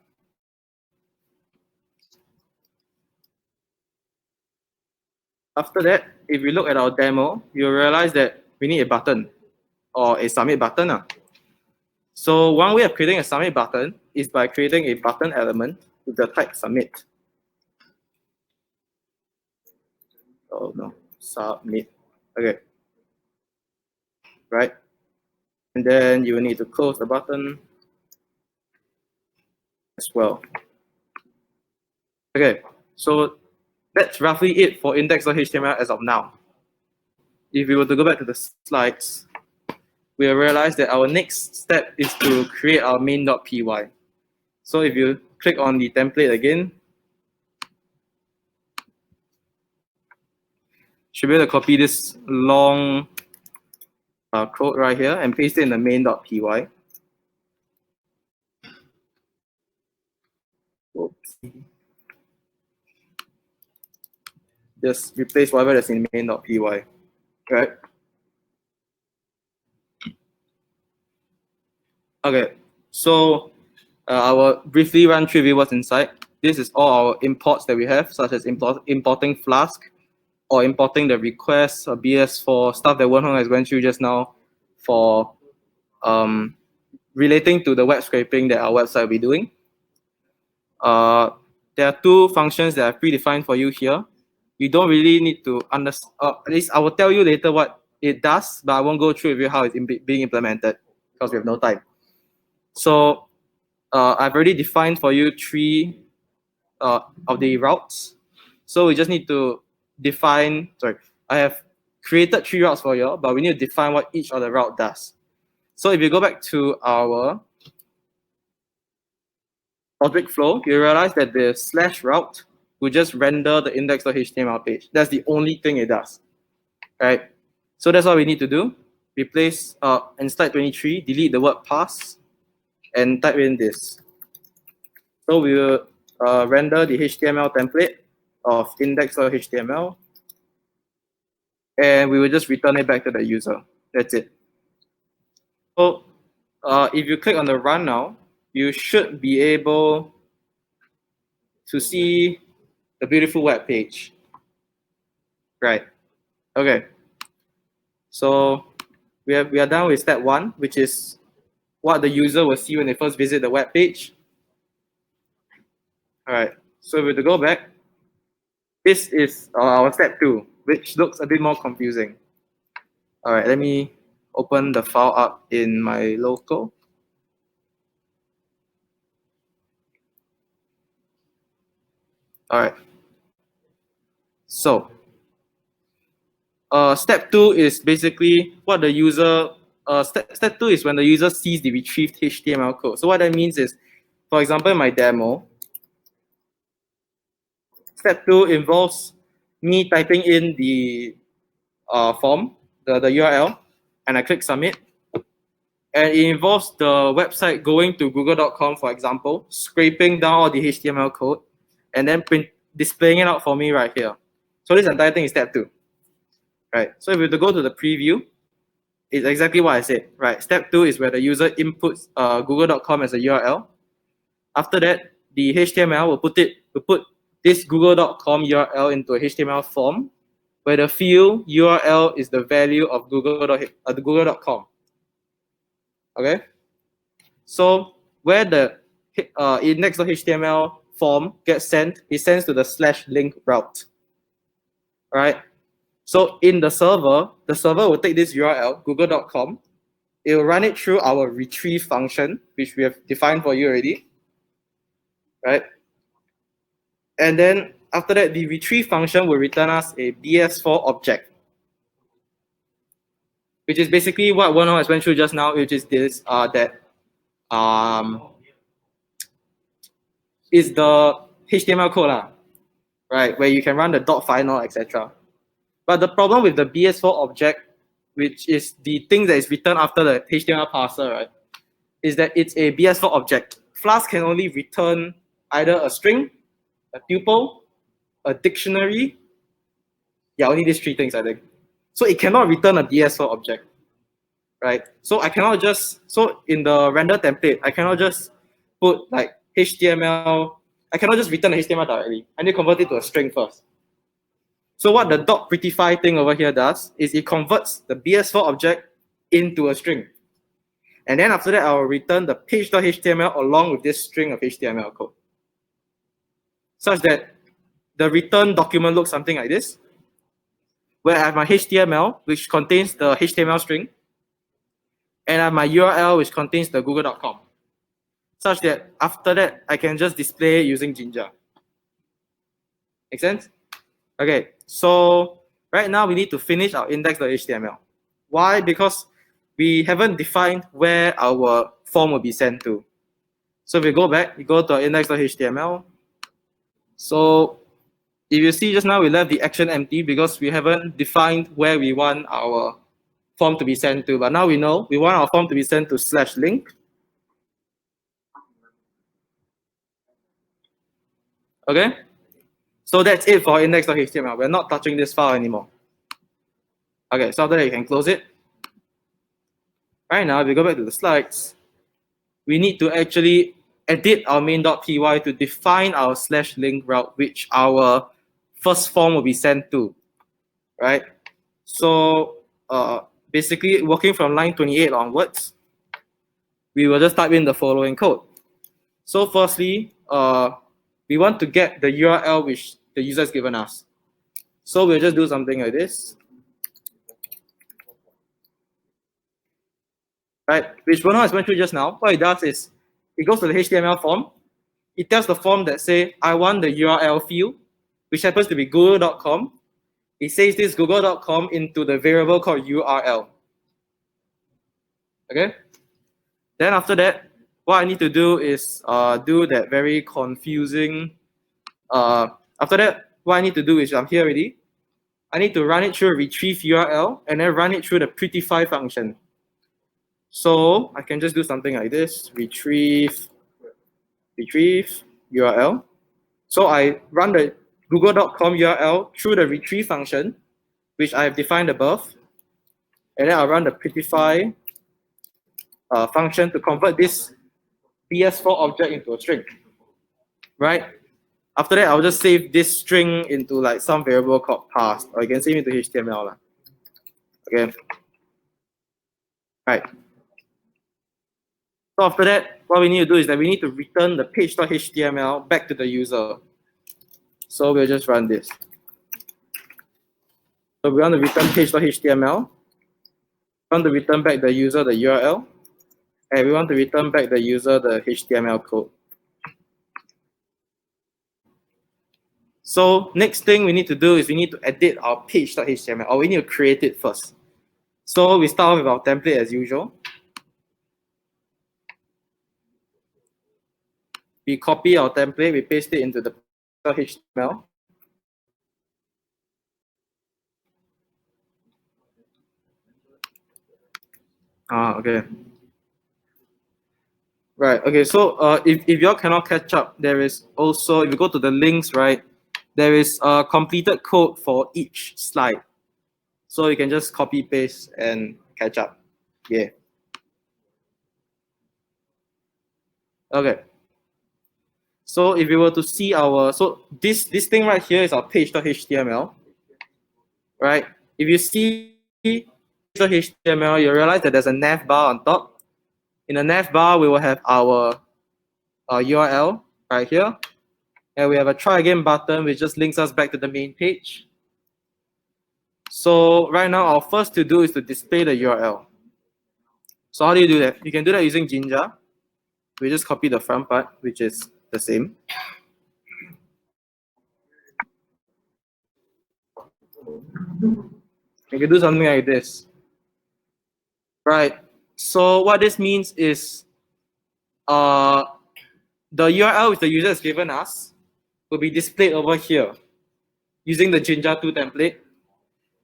After that, if we look at our demo, you'll realize that we need a button or a submit button. So one way of creating a submit button is by creating a button element with the type submit. Oh no, submit. Okay. Right. And then you will need to close the button as well. Okay, so that's roughly it for index.html as of now. If we were to go back to the slides, we'll realize that our next step is to create our main.py. So if you click on the template again, should be able to copy this long code right here and paste it in the main.py. Oops. Just replace whatever that's in main.py, right? Okay, so I will briefly run through what's inside. This is all our imports that we have, such as importing Flask, or importing the requests or BS4 stuff that Wenhong has went through just now for relating to the web scraping that our website will be doing. There are two functions that are predefined for you here. You don't really need to understand, at least I will tell you later what it does, but I won't go through with you how it's being implemented because we have no time. So I've already defined for you three of the routes. So we just need to define, I have created three routes for you, but we need to define what each of the route does. So if you go back to our object flow, you realize that the slash route will just render the index.html page. That's the only thing it does, right? So that's what we need to do. Replace, in slide 23, delete the word pass and type in this. So we will render the HTML template of index.html, and we will just return it back to the user. That's it. So if you click on the run now, you should be able to see the beautiful web page. Right. Okay. So we are done with step one, which is what the user will see when they first visit the web page. All right. So if we go back, this is our step two, which looks a bit more confusing. All right. Let me open the file up in my local. All right. So step two is basically what the user, step two is when the user sees the retrieved HTML code. So what that means is, for example, in my demo, step two involves me typing in the form, the URL, and I click submit. And it involves the website going to google.com, for example, scraping down all the HTML code, and then displaying it out for me right here. So this entire thing is step two. Right. So if we were to go to the preview, it's exactly what I said. Right. Step two is where the user inputs google.com as a URL. After that, the HTML will put this google.com URL into a HTML form, where the field URL is the value of google.com. Okay. So where the index.html form gets sent, it sends to the /link route. All right. So in the server will take this URL, google.com. It will run it through our retrieve function, which we have defined for you already, right? And then after that, the retrieve function will return us a BS4 object, which is basically what Werner has went through just now, which is this, is the HTML code, right? Where you can run the dot final, etc. But the problem with the BS4 object, which is the thing that is written after the HTML parser, right, is that it's a BS4 object. Flask can only return either a string, a tuple, a dictionary. Yeah, only these three things, I think. So it cannot return a BS4 object, right? So I cannot just, so in the render template, I cannot just put like HTML, I cannot just return the HTML directly. I need to convert it to a string first. So what the .prettify thing over here does is it converts the BS4 object into a string. And then after that, I'll return the page.html along with this string of HTML code, such that the return document looks something like this, where I have my HTML, which contains the HTML string, and I have my URL, which contains the google.com, such that after that, I can just display it using Jinja. Make sense? Okay, so right now we need to finish our index.html. Why? Because we haven't defined where our form will be sent to. So if we go back, we go to our index.html. So if you see just now, we left the action empty because we haven't defined where we want our form to be sent to. But now we know we want our form to be sent to /link. Okay? So that's it for index.html. We're not touching this file anymore. Okay, so after that, you can close it. Right now, if we go back to the slides, we need to actually edit our main.py to define our /link route, which our first form will be sent to, right? So basically, working from line 28 onwards, we will just type in the following code. So firstly, we want to get the URL which the user has given us. So we'll just do something like this. Right, which Bruno has went through just now. What it does is, it goes to the HTML form. It tells the form that say, I want the URL field, which happens to be google.com. It saves this google.com into the variable called URL. Okay? Then after that, what I need to do is do that very confusing. After that, what I need to do is, I'm here already. I need to run it through a retrieve URL and then run it through the prettify function. So I can just do something like this, retrieve URL. So I run the google.com URL through the retrieve function, which I have defined above. And then I'll run the prettify function to convert this BS4 object into a string, right? After that, I'll just save this string into like some variable called past, or you can save it to HTML. Okay. Right. So after that, what we need to do is that we need to return the page.html back to the user. So we'll just run this. So we want to return page.html. We want to return back the user the URL. And we want to return back the user the HTML code. So next thing we need to do is we need to edit our page.html, or we need to create it first. So we start with our template as usual. We copy our template, we paste it into the HTML. Okay. Right, okay, so if y'all cannot catch up, there is also, if you go to the links, right, there is a completed code for each slide. So you can just copy, paste, and catch up. Yeah. Okay. So if you were to see our, so this thing right here is our page.html, right? If you see page.html, you realize that there's a nav bar on top. In the nav bar, we will have our URL right here. And we have a try again button, which just links us back to the main page. So right now, our first to do is to display the URL. So how do you do that? You can do that using Jinja. We just copy the front part, which is the same. You can do something like this. Right. So what this means is the URL which the user has given us will be displayed over here using the Jinja 2 template,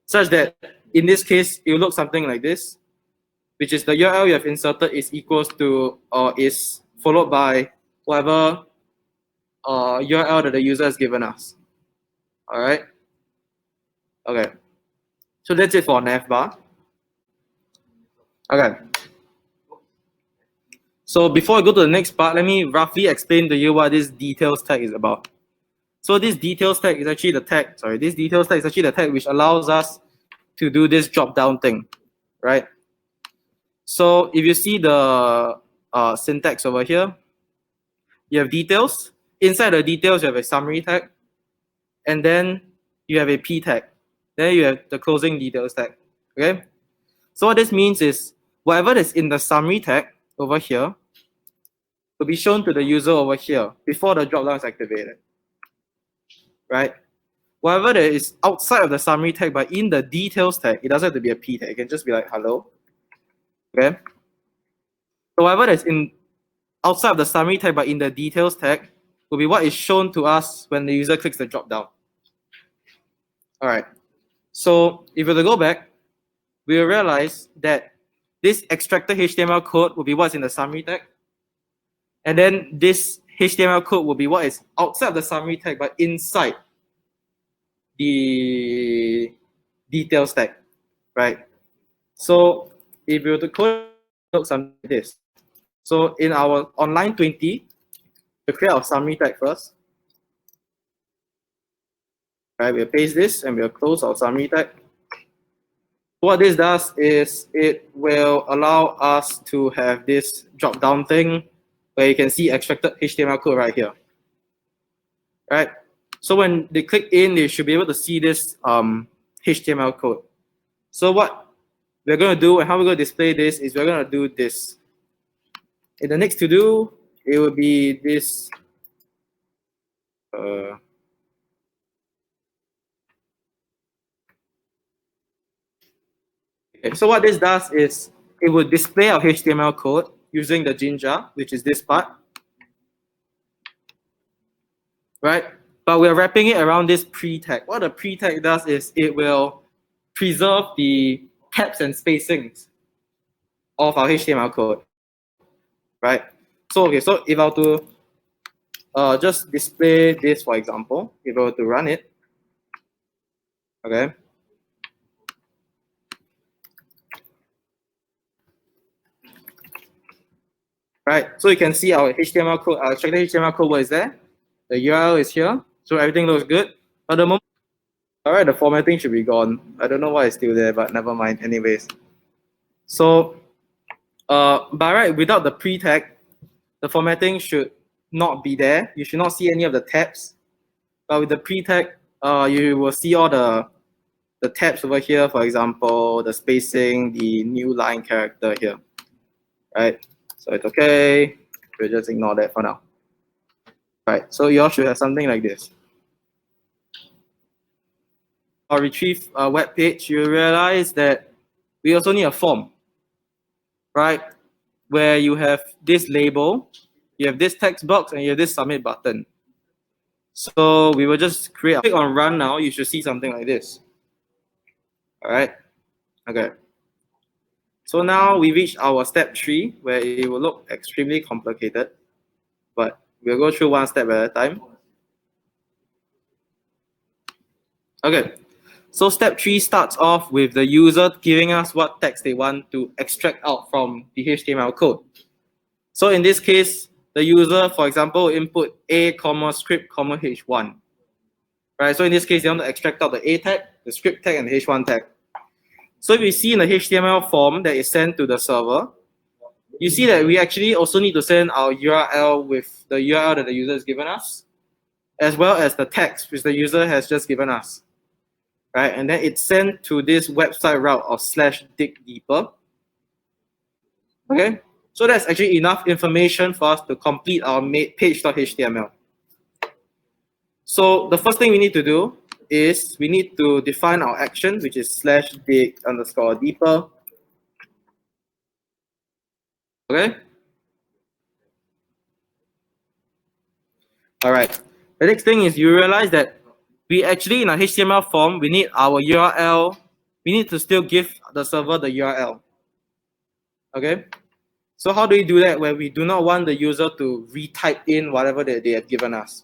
such that in this case, it will look something like this, which is the URL you have inserted is equals to or is followed by whatever URL that the user has given us. All right. Okay. So that's it for navbar. Okay. So before I go to the next part, let me roughly explain to you what this details tag is about. So this details tag is actually the tag. This details tag is actually the tag which allows us to do this drop down thing, right? So if you see the syntax over here, you have details. Inside the details, you have a summary tag, and then you have a p tag. Then you have the closing details tag. Okay. So what this means is whatever is in the summary tag over here will be shown to the user over here before the dropdown is activated. Right? Whatever that is outside of the summary tag but in the details tag, it doesn't have to be a p tag. It can just be like hello. Okay? So whatever that's in outside of the summary tag but in the details tag will be what is shown to us when the user clicks the dropdown. Alright. So if we were to go back, we will realize that this extracted HTML code will be what's in the summary tag. And then this HTML code will be what is outside of the summary tag but inside the details tag, right? So if we were to code something like this. So in our on line 20, we create our summary tag first. Right, we'll paste this and we'll close our summary tag. What this does is it will allow us to have this drop down thing where you can see extracted HTML code right here. Right? So when they click in, they should be able to see this HTML code. So what we're going to do and how we're going to display this is we're going to do this. In the next to do, it will be this. Okay, so what this does is it will display our HTML code using the Jinja, which is this part. Right? But we're wrapping it around this pre-tag. What the pre-tag does is it will preserve the tabs and spacings of our HTML code. Right? So okay, so if I were to just display this, for example, if I were to run it, okay. Right, so you can see our HTML code, our extracted HTML code was there. The URL is here, so everything looks good. But the moment, all right, the formatting should be gone. I don't know why it's still there, but never mind. Anyways, so, but right, without the pre-tag, the formatting should not be there. You should not see any of the tabs. But with the pre-tag, you will see all the tabs over here. For example, the spacing, the new line character here, right? So it's okay. We'll just ignore that for now. Right, so you all should have something like this. Or retrieve a web page, you realize that we also need a form, right? Where you have this label, you have this text box, and you have this submit button. So we will just click on run now. You should see something like this. All right. Okay. So now we reach our step 3, where it will look extremely complicated, but we'll go through one step at a time. Okay. So step 3 starts off with the user giving us what text they want to extract out from the HTML code. So in this case, the user, for example, input a, script, h1. Right. So in this case, they want to extract out the a tag, the script tag, and the h1 tag. So if we see in the HTML form that is sent to the server, you see that we actually also need to send our URL with the URL that the user has given us, as well as the text which the user has just given us. right? And then it's sent to this website route of /dig-deeper. Okay, so that's actually enough information for us to complete our page.html. So the first thing we need to do is we need to define our action, which is /dig_deeper. Okay. All right. The next thing is you realize that we actually in our HTML form, we need our URL. We need to still give the server the URL. Okay. So how do we do that when we do not want the user to retype in whatever that they have given us?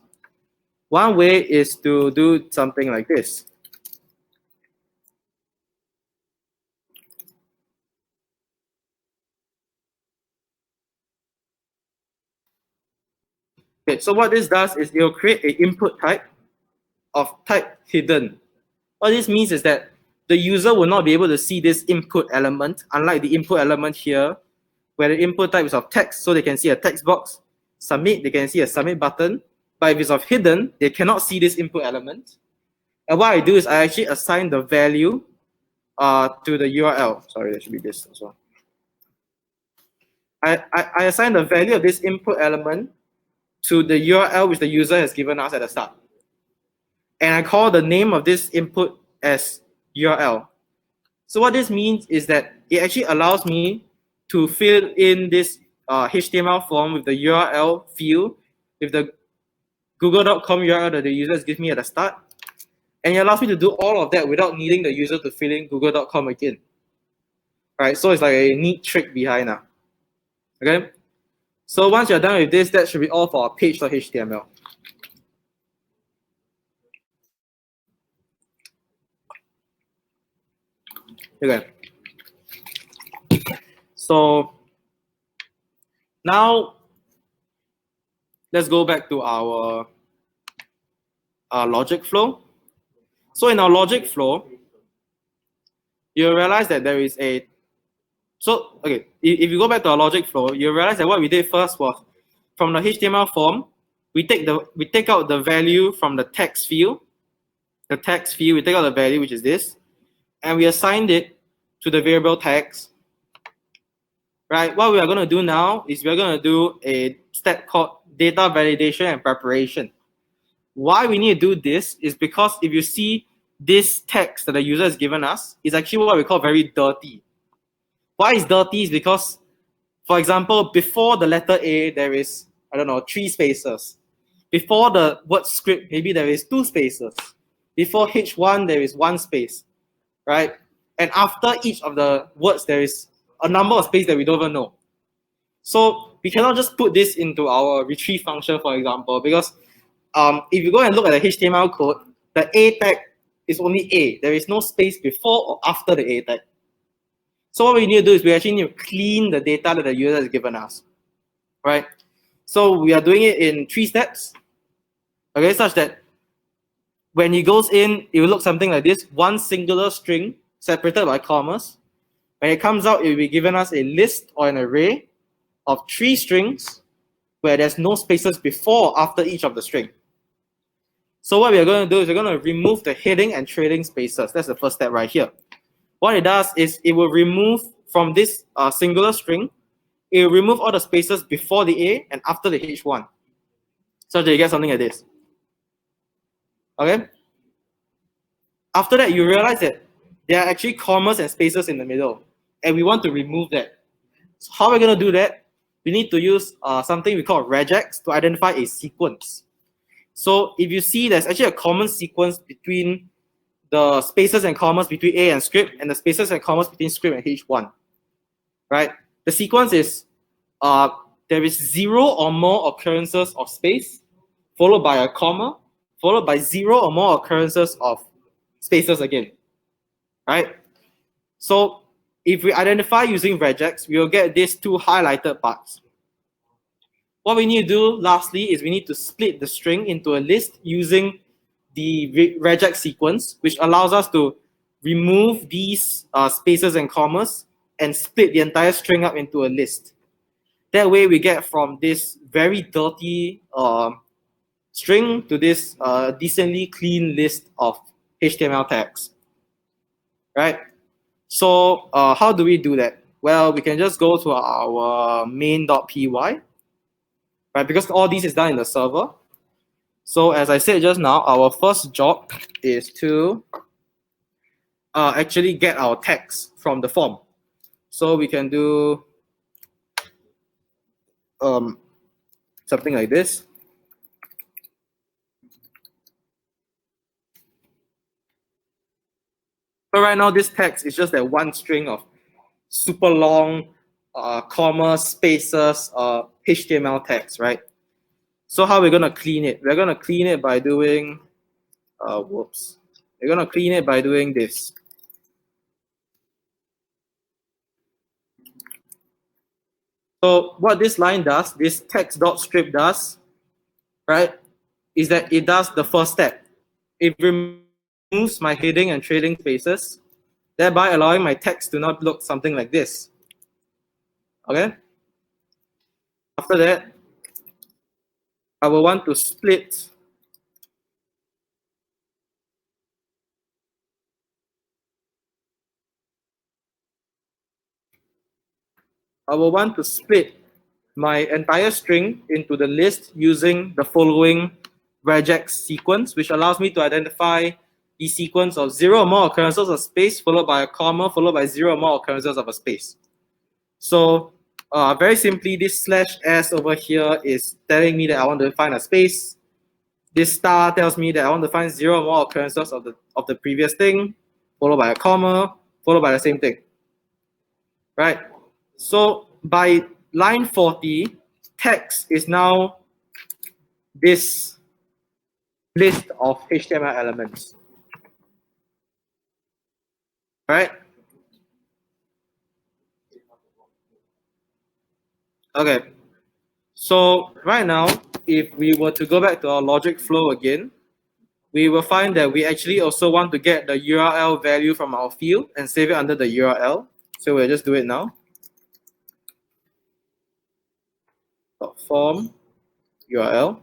One way is to do something like this. Okay, so what this does is it will create an input type of type hidden. What this means is that the user will not be able to see this input element, unlike the input element here, where the input type is of text, so they can see a text box. Submit, they can see a submit button. But if it's of hidden, they cannot see this input element. And what I do is I actually assign the value to the URL. Sorry, there should be this as well. I assign the value of this input element to the URL which the user has given us at the start. And I call the name of this input as URL. So what this means is that it actually allows me to fill in this HTML form with the URL field, with the google.com URL that the users give me at the start. And it allows me to do all of that without needing the user to fill in google.com again. Right, so it's like a neat trick behind now. Okay, so once you're done with this, that should be all for our page.html. Okay. So now let's go back to our logic flow. So in our logic flow, you realize that there is a okay, if you go back to our logic flow, you realize that what we did first was from the HTML form, we take out the value from the text field. The text field, we take out the value, which is this, and we assigned it to the variable text. Right, what we are going to do now is we're going to do a step called data validation and preparation. Why we need to do this is because if you see this text that the user has given us, is actually what we call very dirty. Why is dirty is because, for example, before the letter A, there is, I don't know, 3 spaces. Before the word script, maybe there is 2 spaces. Before H1, there is 1 space, right? And after each of the words, there is a number of spaces that we don't even know. So we cannot just put this into our retrieve function, for example, because if you go and look at the HTML code, the A tag is only A. There is no space before or after the A tag. So what we need to do is we actually need to clean the data that the user has given us, right? So we are doing it in 3 steps, okay, such that when he goes in, it will look something like this: one singular string separated by commas. When it comes out, it will be given us a list or an array of 3 strings where there's no spaces before or after each of the string. So what we are going to do is we're going to remove the heading and trailing spaces. That's the first step right here. What it does is it will remove from this singular string, it will remove all the spaces before the A and after the H1. So that you get something like this. Okay? After that, you realize that there are actually commas and spaces in the middle, and we want to remove that. So how are we going to do that? We need to use something we call regex to identify a sequence. So if you see there's actually a common sequence between the spaces and commas between A and script and the spaces and commas between script and H1, right? The sequence is there is 0 or more occurrences of space, followed by a comma, followed by 0 or more occurrences of spaces again, right? So if we identify using regex, we will get these 2 highlighted parts. What we need to do lastly is we need to split the string into a list using the regex sequence, which allows us to remove these spaces and commas and split the entire string up into a list. That way we get from this very dirty string to this decently clean list of HTML tags. right? So how do we do that? Well, we can just go to our main.py, right? Because all this is done in the server. So as I said just now, our first job is to actually get our text from the form. So we can do something like this. So right now, this text is just that one string of super long commas, spaces, HTML text, right? So how we're gonna clean it? We're gonna clean it by doing, We're gonna clean it by doing this. So what this line does, this text.strip does, right, is that it does the first step. It removes my heading and trailing spaces, thereby allowing my text to not look something like this. Okay? After that, I will want to split my entire string into the list using the following regex sequence, which allows me to identify the sequence of 0 or more occurrences of space followed by a comma followed by 0 or more occurrences of a space. So very simply, this /s over here is telling me that I want to find a space. This star tells me that I want to find 0 or more occurrences of the previous thing, followed by a comma, followed by the same thing. Right? So by line 40, text is now this list of HTML elements. Right? Okay. So right now, if we were to go back to our logic flow again, we will find that we actually also want to get the URL value from our field and save it under the URL. So we'll just do it now. Form URL.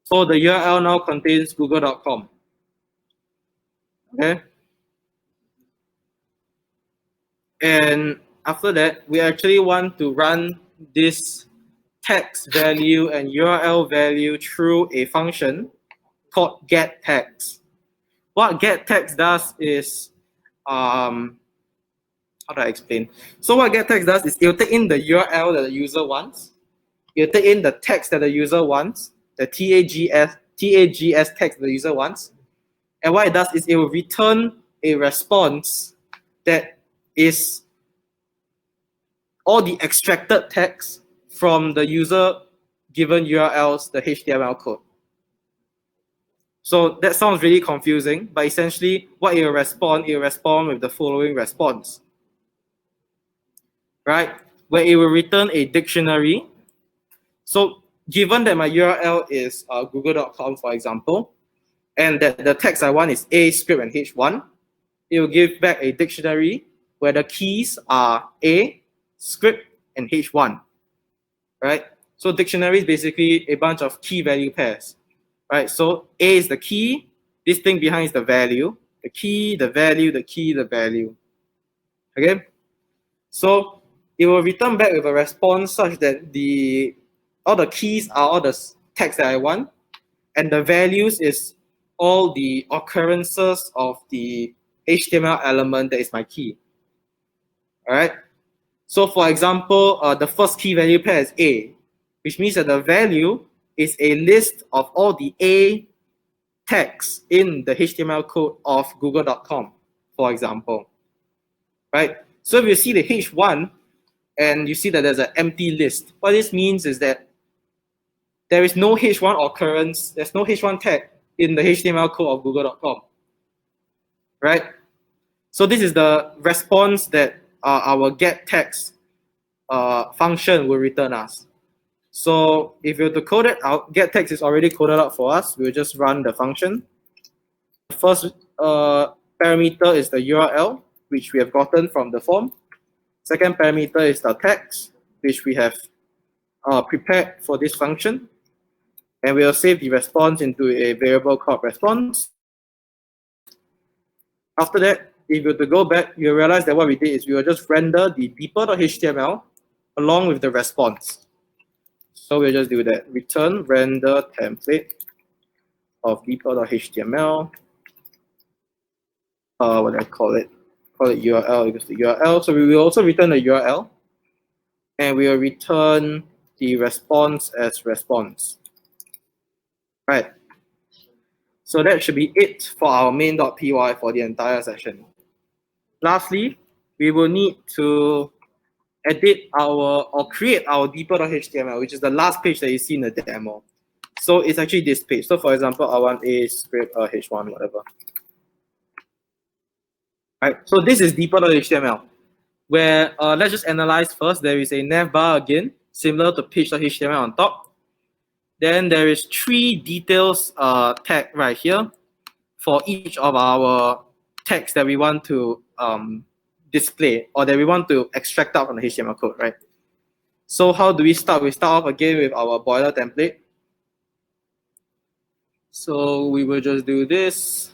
So the URL now contains google.com. Okay. And after that, we actually want to run this text value and URL value through a function called getText. What getText does is, how do I explain? So what getText does is it'll take in the URL that the user wants. It'll take in the text that the user wants, the TAGS text the user wants. And what it does is it will return a response that is all the extracted text from the user given URLs, the HTML code. So that sounds really confusing, but essentially what it will respond with the following response. Right? Where it will return a dictionary. So given that my URL is google.com, for example, and that the text I want is A, script, and H1, it will give back a dictionary where the keys are A, script, and H1, right? So dictionary is basically a bunch of key value pairs, right? So A is the key, this thing behind is the value, the key, the value, the key, the value, okay? So it will return back with a response such that all the keys are all the text that I want, and the values is all the occurrences of the HTML element that is my key. All right. So for example, the first key value pair is A, which means that the value is a list of all the A text in the HTML code of google.com, for example. Right. So if you see the H1 and you see that there's an empty list, what this means is that there is no H1 occurrence, there's no H1 tag in the HTML code of google.com, right? So this is the response that our getText function will return us. So if you were to code it out, getText is already coded out for us. We'll just run the function. The first parameter is the URL, which we have gotten from the form. Second parameter is the text, which we have prepared for this function. And we'll save the response into a variable called response. After that, if you were to go back, you realize that what we did is we will just render the deeper.html along with the response. So we'll just do that. Return render template of deeper.html. What do I call it? Call it URL equals to URL. So we will also return the URL, and we will return the response as response. Right. So that should be it for our main.py for the entire session. Lastly, we will need to edit or create our deeper.html, which is the last page that you see in the demo. So it's actually this page. So for example, I want a script h1, whatever. Right. So this is deeper.html, where let's just analyze first. There is a navbar again, similar to page.html on top. Then there is 3 details tag right here for each of our tags that we want to display or that we want to extract out from the HTML code, right? So how do we start? We start off again with our boiler template. So we will just do this.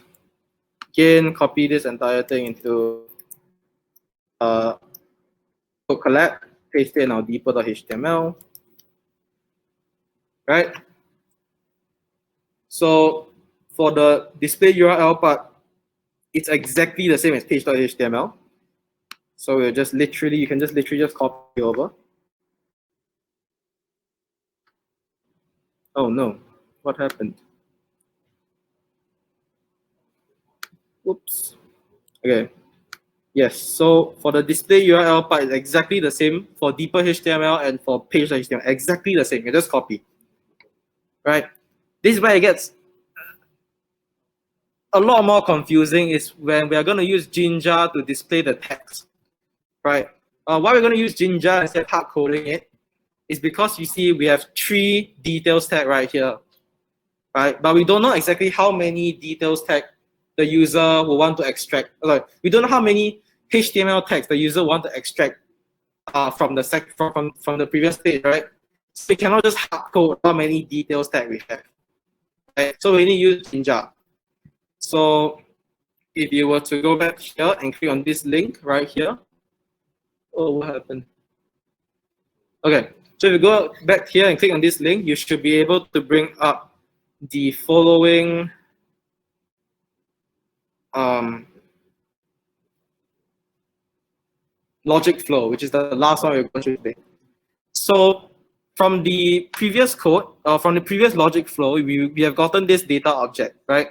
Again, copy this entire thing into code collab, paste it in our deeper.html. Right? So for the display URL part, it's exactly the same as page.html. So we'll just literally, you can just literally just copy over. Oh no, what happened? Oops. Okay. Yes, so for the display URL part, it's exactly the same for deeper HTML and for page.html, exactly the same. You just copy. Right? This is where it gets a lot more confusing is when we are going to use Jinja to display the text. Right? Why we're going to use Jinja instead of hard coding it is because you see we have 3 details tag right here. Right? But we don't know exactly how many details tag the user will want to extract. We don't know how many HTML tags the user want to extract from the previous page, right? So we cannot just hard code how many details tag we have. Right? So we need to use Jinja. So if you were to go back here and click on this link right here, oh, what happened? Okay, so if you go back here and click on this link, you should be able to bring up the following logic flow, which is the last one we're going to today. So from the previous code, from the previous logic flow, we have gotten this data object, right?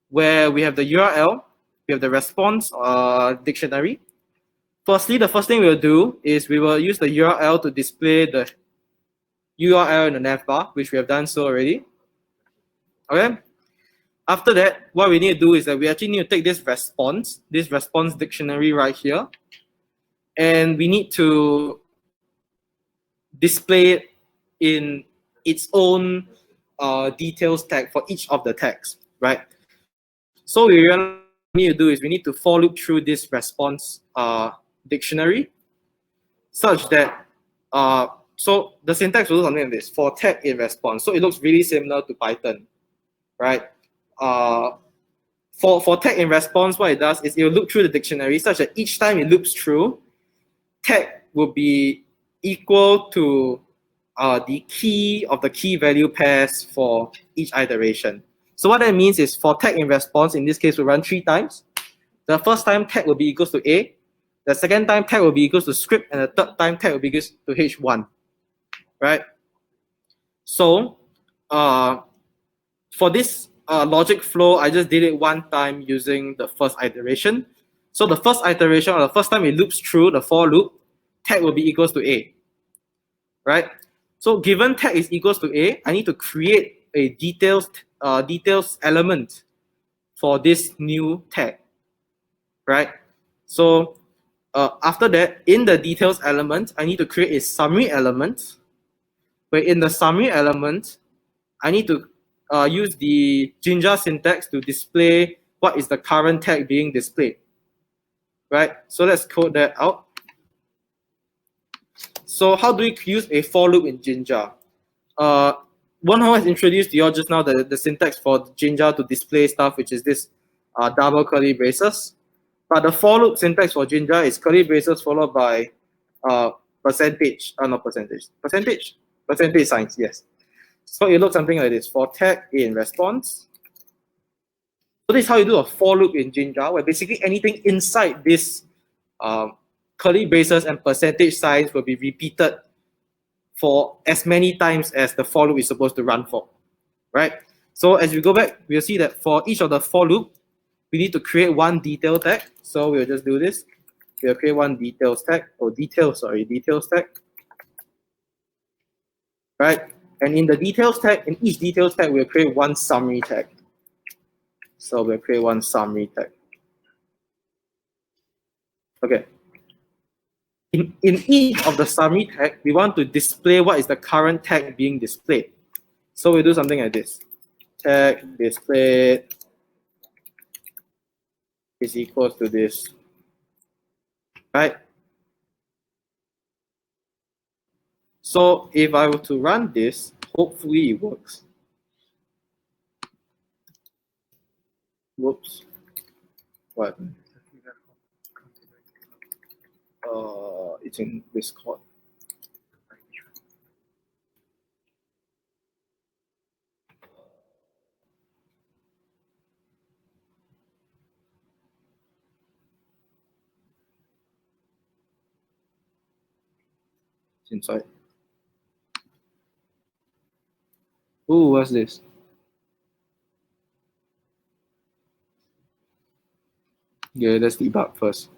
Where we have the URL, we have the response dictionary. Firstly, the first thing we'll do is we will use the URL to display the URL in the navbar, which we have done so already. Okay. After that, what we need to do is that we actually need to take this response dictionary right here, and we need to display it in its own details tag for each of the tags, right? So we need to do is we need to for loop through this response dictionary such that so the syntax will do something like this for tag in response. So it looks really similar to Python, right? For tag in response, what it does is it will loop through the dictionary such that each time it loops through, tag will be equal to the key of the key value pairs for each iteration. So what that means is for tag in response, in this case, we run 3 times. The first time tag will be equals to A. The second time tag will be equals to script, and the third time tag will be equals to H1, right? So for this logic flow, I just did it 1 time using the first iteration. So the first iteration, or the first time it loops through the for loop, tag will be equals to A, right? So given tag is equals to A, I need to create a details element for this new tag, right? So after that, in the details element, I need to create a summary element, where in the summary element, I need to use the Jinja syntax to display what is the current tag being displayed, right? So let's code that out. So how do we use a for loop in Jinja? One has introduced to you all just now the syntax for Jinja to display stuff, which is this double curly braces. But the for loop syntax for Jinja is curly braces followed by percentage signs, yes. So it looks something like this for tag in response. So this is how you do a for loop in Jinja, where basically anything inside this curly braces and percentage signs will be repeated for as many times as the for loop is supposed to run for, right? So as we go back, we'll see that for each of the for loop, we need to create one detail tag. So we'll just do this. We'll create one details tag, or details tag. Right? And in the details tag, in each details tag, we'll create one summary tag. So we'll create one summary tag. Okay. In each of the summary tag, we want to display what is the current tag being displayed. So we'll do something like this. Tag displayed is equals to this. Right? So if I were to run this, hopefully it works. Whoops. What? It's in Discord. It's inside. Ooh, what's this? Yeah, let's debug first.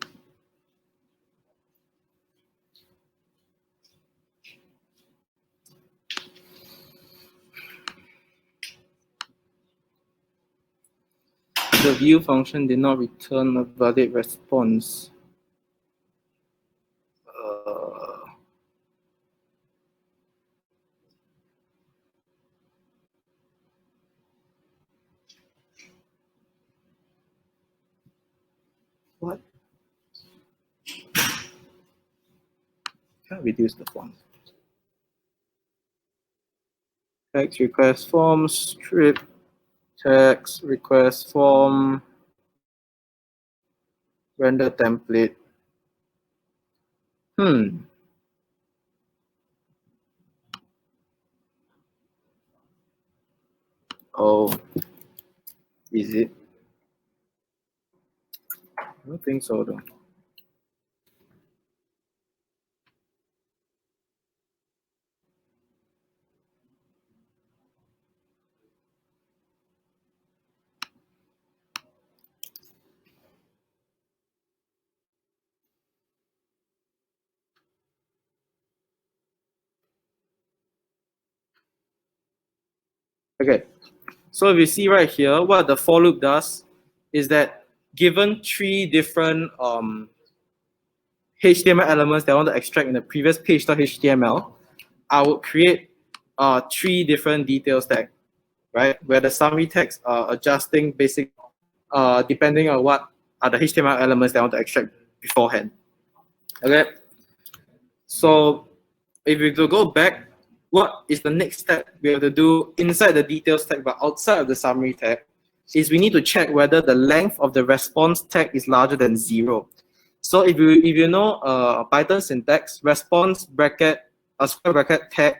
The view function did not return a valid response. What? Can't reduce the font. Text request form script. Text request form. Render template. Oh, is it? I don't think so though. Okay, so if you see right here, what the for loop does is that given three different HTML elements that I want to extract in the previous page.html, I would create three different details tags, right? Where the summary tags are adjusting basic, depending on what are the HTML elements that I want to extract beforehand. Okay, so if we go back, what is the next step we have to do inside the details tag but outside of the summary tag is we need to check whether the length of the response tag is larger than 0. So if you know Python syntax, response bracket, a square bracket tag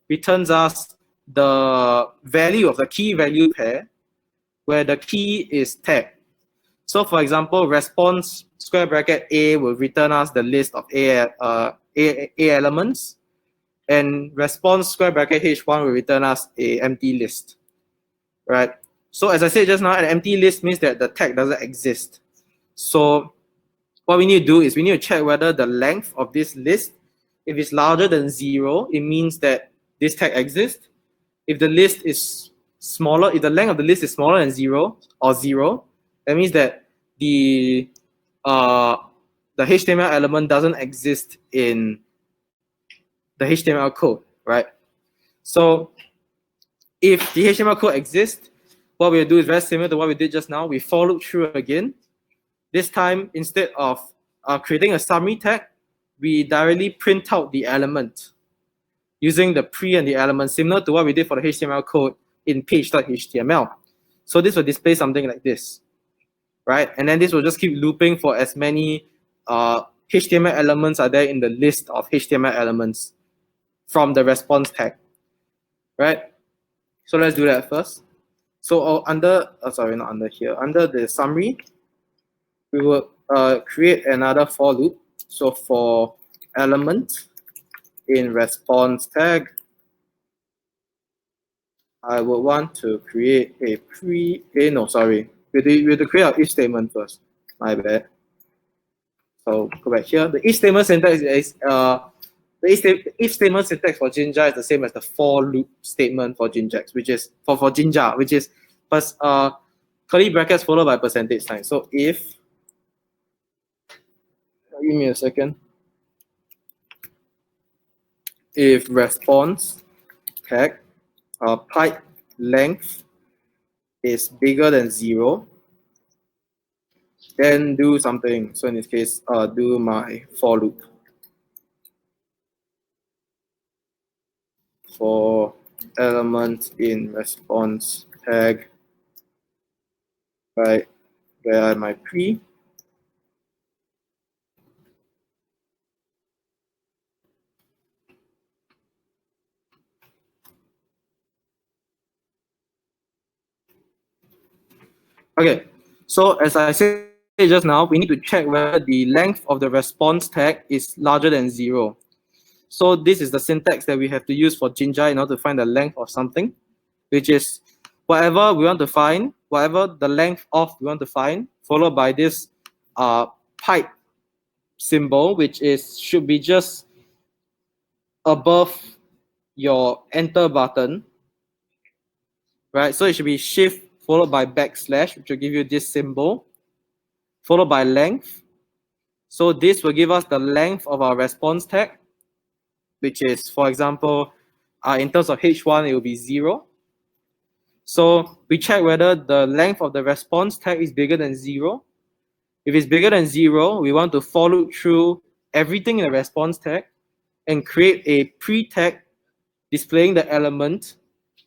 returns us the value of the key value pair where the key is tag. So for example, response square bracket A will return us the list of A elements, and response square bracket H1 will return us a empty list, right? So as I said just now, an empty list means that the tag doesn't exist. So what we need to do is we need to check whether the length of this list, if it's larger than 0, it means that this tag exists. If the list is smaller, if the length of the list is smaller than 0 or 0, that means that the HTML element doesn't exist in the HTML code, right? So if the HTML code exists, what we'll do is very similar to what we did just now. We for loop through again. This time, instead of creating a summary tag, we directly print out the element using the pre and the element, similar to what we did for the HTML code in page.html. So this will display something like this. right? And then this will just keep looping for as many HTML elements are there in the list of HTML elements from the response tag, right? So let's do that first. So under the summary, we will create another for loop. So for element in response tag, I would want to create a we have to create our if statement first. My bad. So go back here. The if statement syntax is the if statement syntax for Jinja is the same as the for loop statement for Jinjax, which is for Jinja, which is curly brackets followed by percentage sign. So if, give me a second. If response tag pipe length is bigger than 0, then do something. So in this case, do my for loop. For element in response tag, right, where are my pre? Okay, so as I said just now, we need to check whether the length of the response tag is larger than 0. So this is the syntax that we have to use for Jinja in order to find the length of something, which is whatever we want to find, whatever the length of we want to find, followed by this pipe symbol, which should be just above your enter button, right? So it should be shift followed by backslash, which will give you this symbol, followed by length. So this will give us the length of our response tag, which is, for example, in terms of H1, it will be 0. So we check whether the length of the response tag is bigger than 0. If it's bigger than 0, we want to follow through everything in the response tag and create a pre-tag displaying the element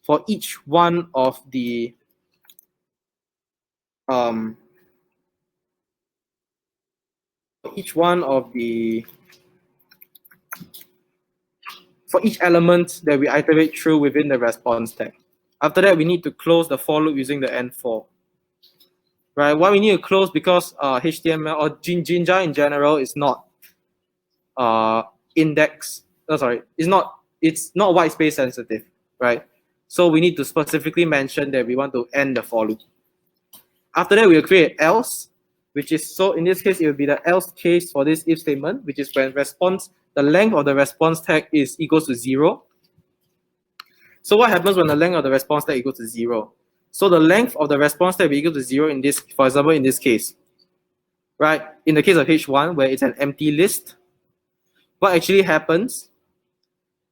for each one of the for each element that we iterate through within the response tag. After that, we need to close the for loop using the end for. Right? Why we need to close? Because HTML or Jinja in general is not it's not white space sensitive, right? So we need to specifically mention that we want to end the for loop. After that, we'll create else, which is, so in this case, it will be the else case for this if statement, which is when the length of the response tag is equals to 0. So what happens when the length of the response tag equals to 0? So the length of the response tag will be equal to 0 in this, for example, in this case, right? In the case of H1, where it's an empty list, what actually happens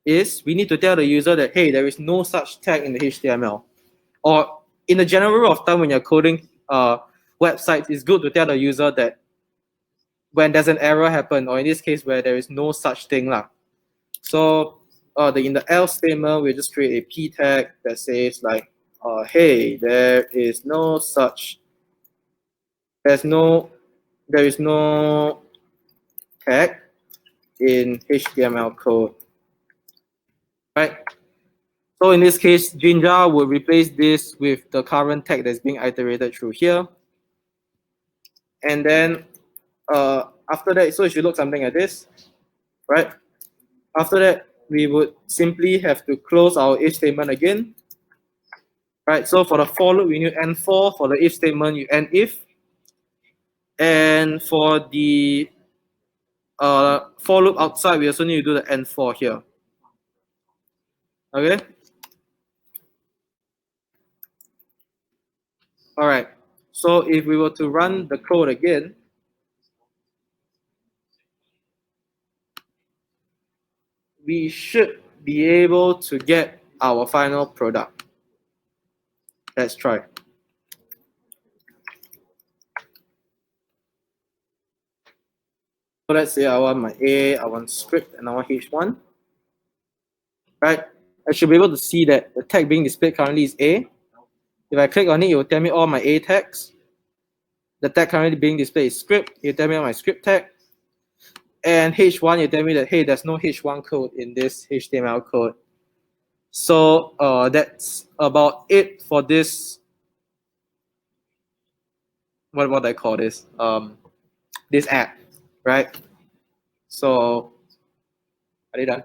is we need to tell the user that, hey, there is no such tag in the HTML. Or in the general rule of thumb, when you're coding websites, it's good to tell the user that when there's an error happen, or in this case where there is no such thing. So in the else statement, we just create a p tag that says like, hey, there is no tag in HTML code, right? So in this case, Jinja will replace this with the current tag that's being iterated through here. And then after that, so it should look something like this, right? After that, we would simply have to close our if statement again, right? So for the for loop, we need end for the if statement, you end if. And for the for loop outside, we also need to do the end for here. Okay. All right. So if we were to run the code again, we should be able to get our final product. Let's try. So let's say I want my A, I want script, and I want H1. Right? I should be able to see that the tag being displayed currently is A. If I click on it, it will tell me all my A tags. the tag currently being displayed is script. You tell me my script tag. And H1, you tell me that, hey, there's no H1 code in this HTML code. So that's about it for this. What I call this? This app, right? So, are you done?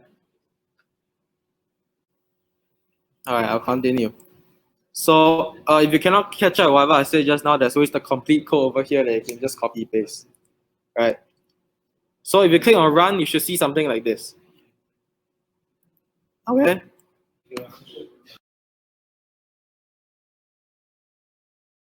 All right, I'll continue. So if you cannot catch up whatever I said just now, there's always the complete code over here that you can just copy paste, right? So if you click on run, you should see something like this. Okay.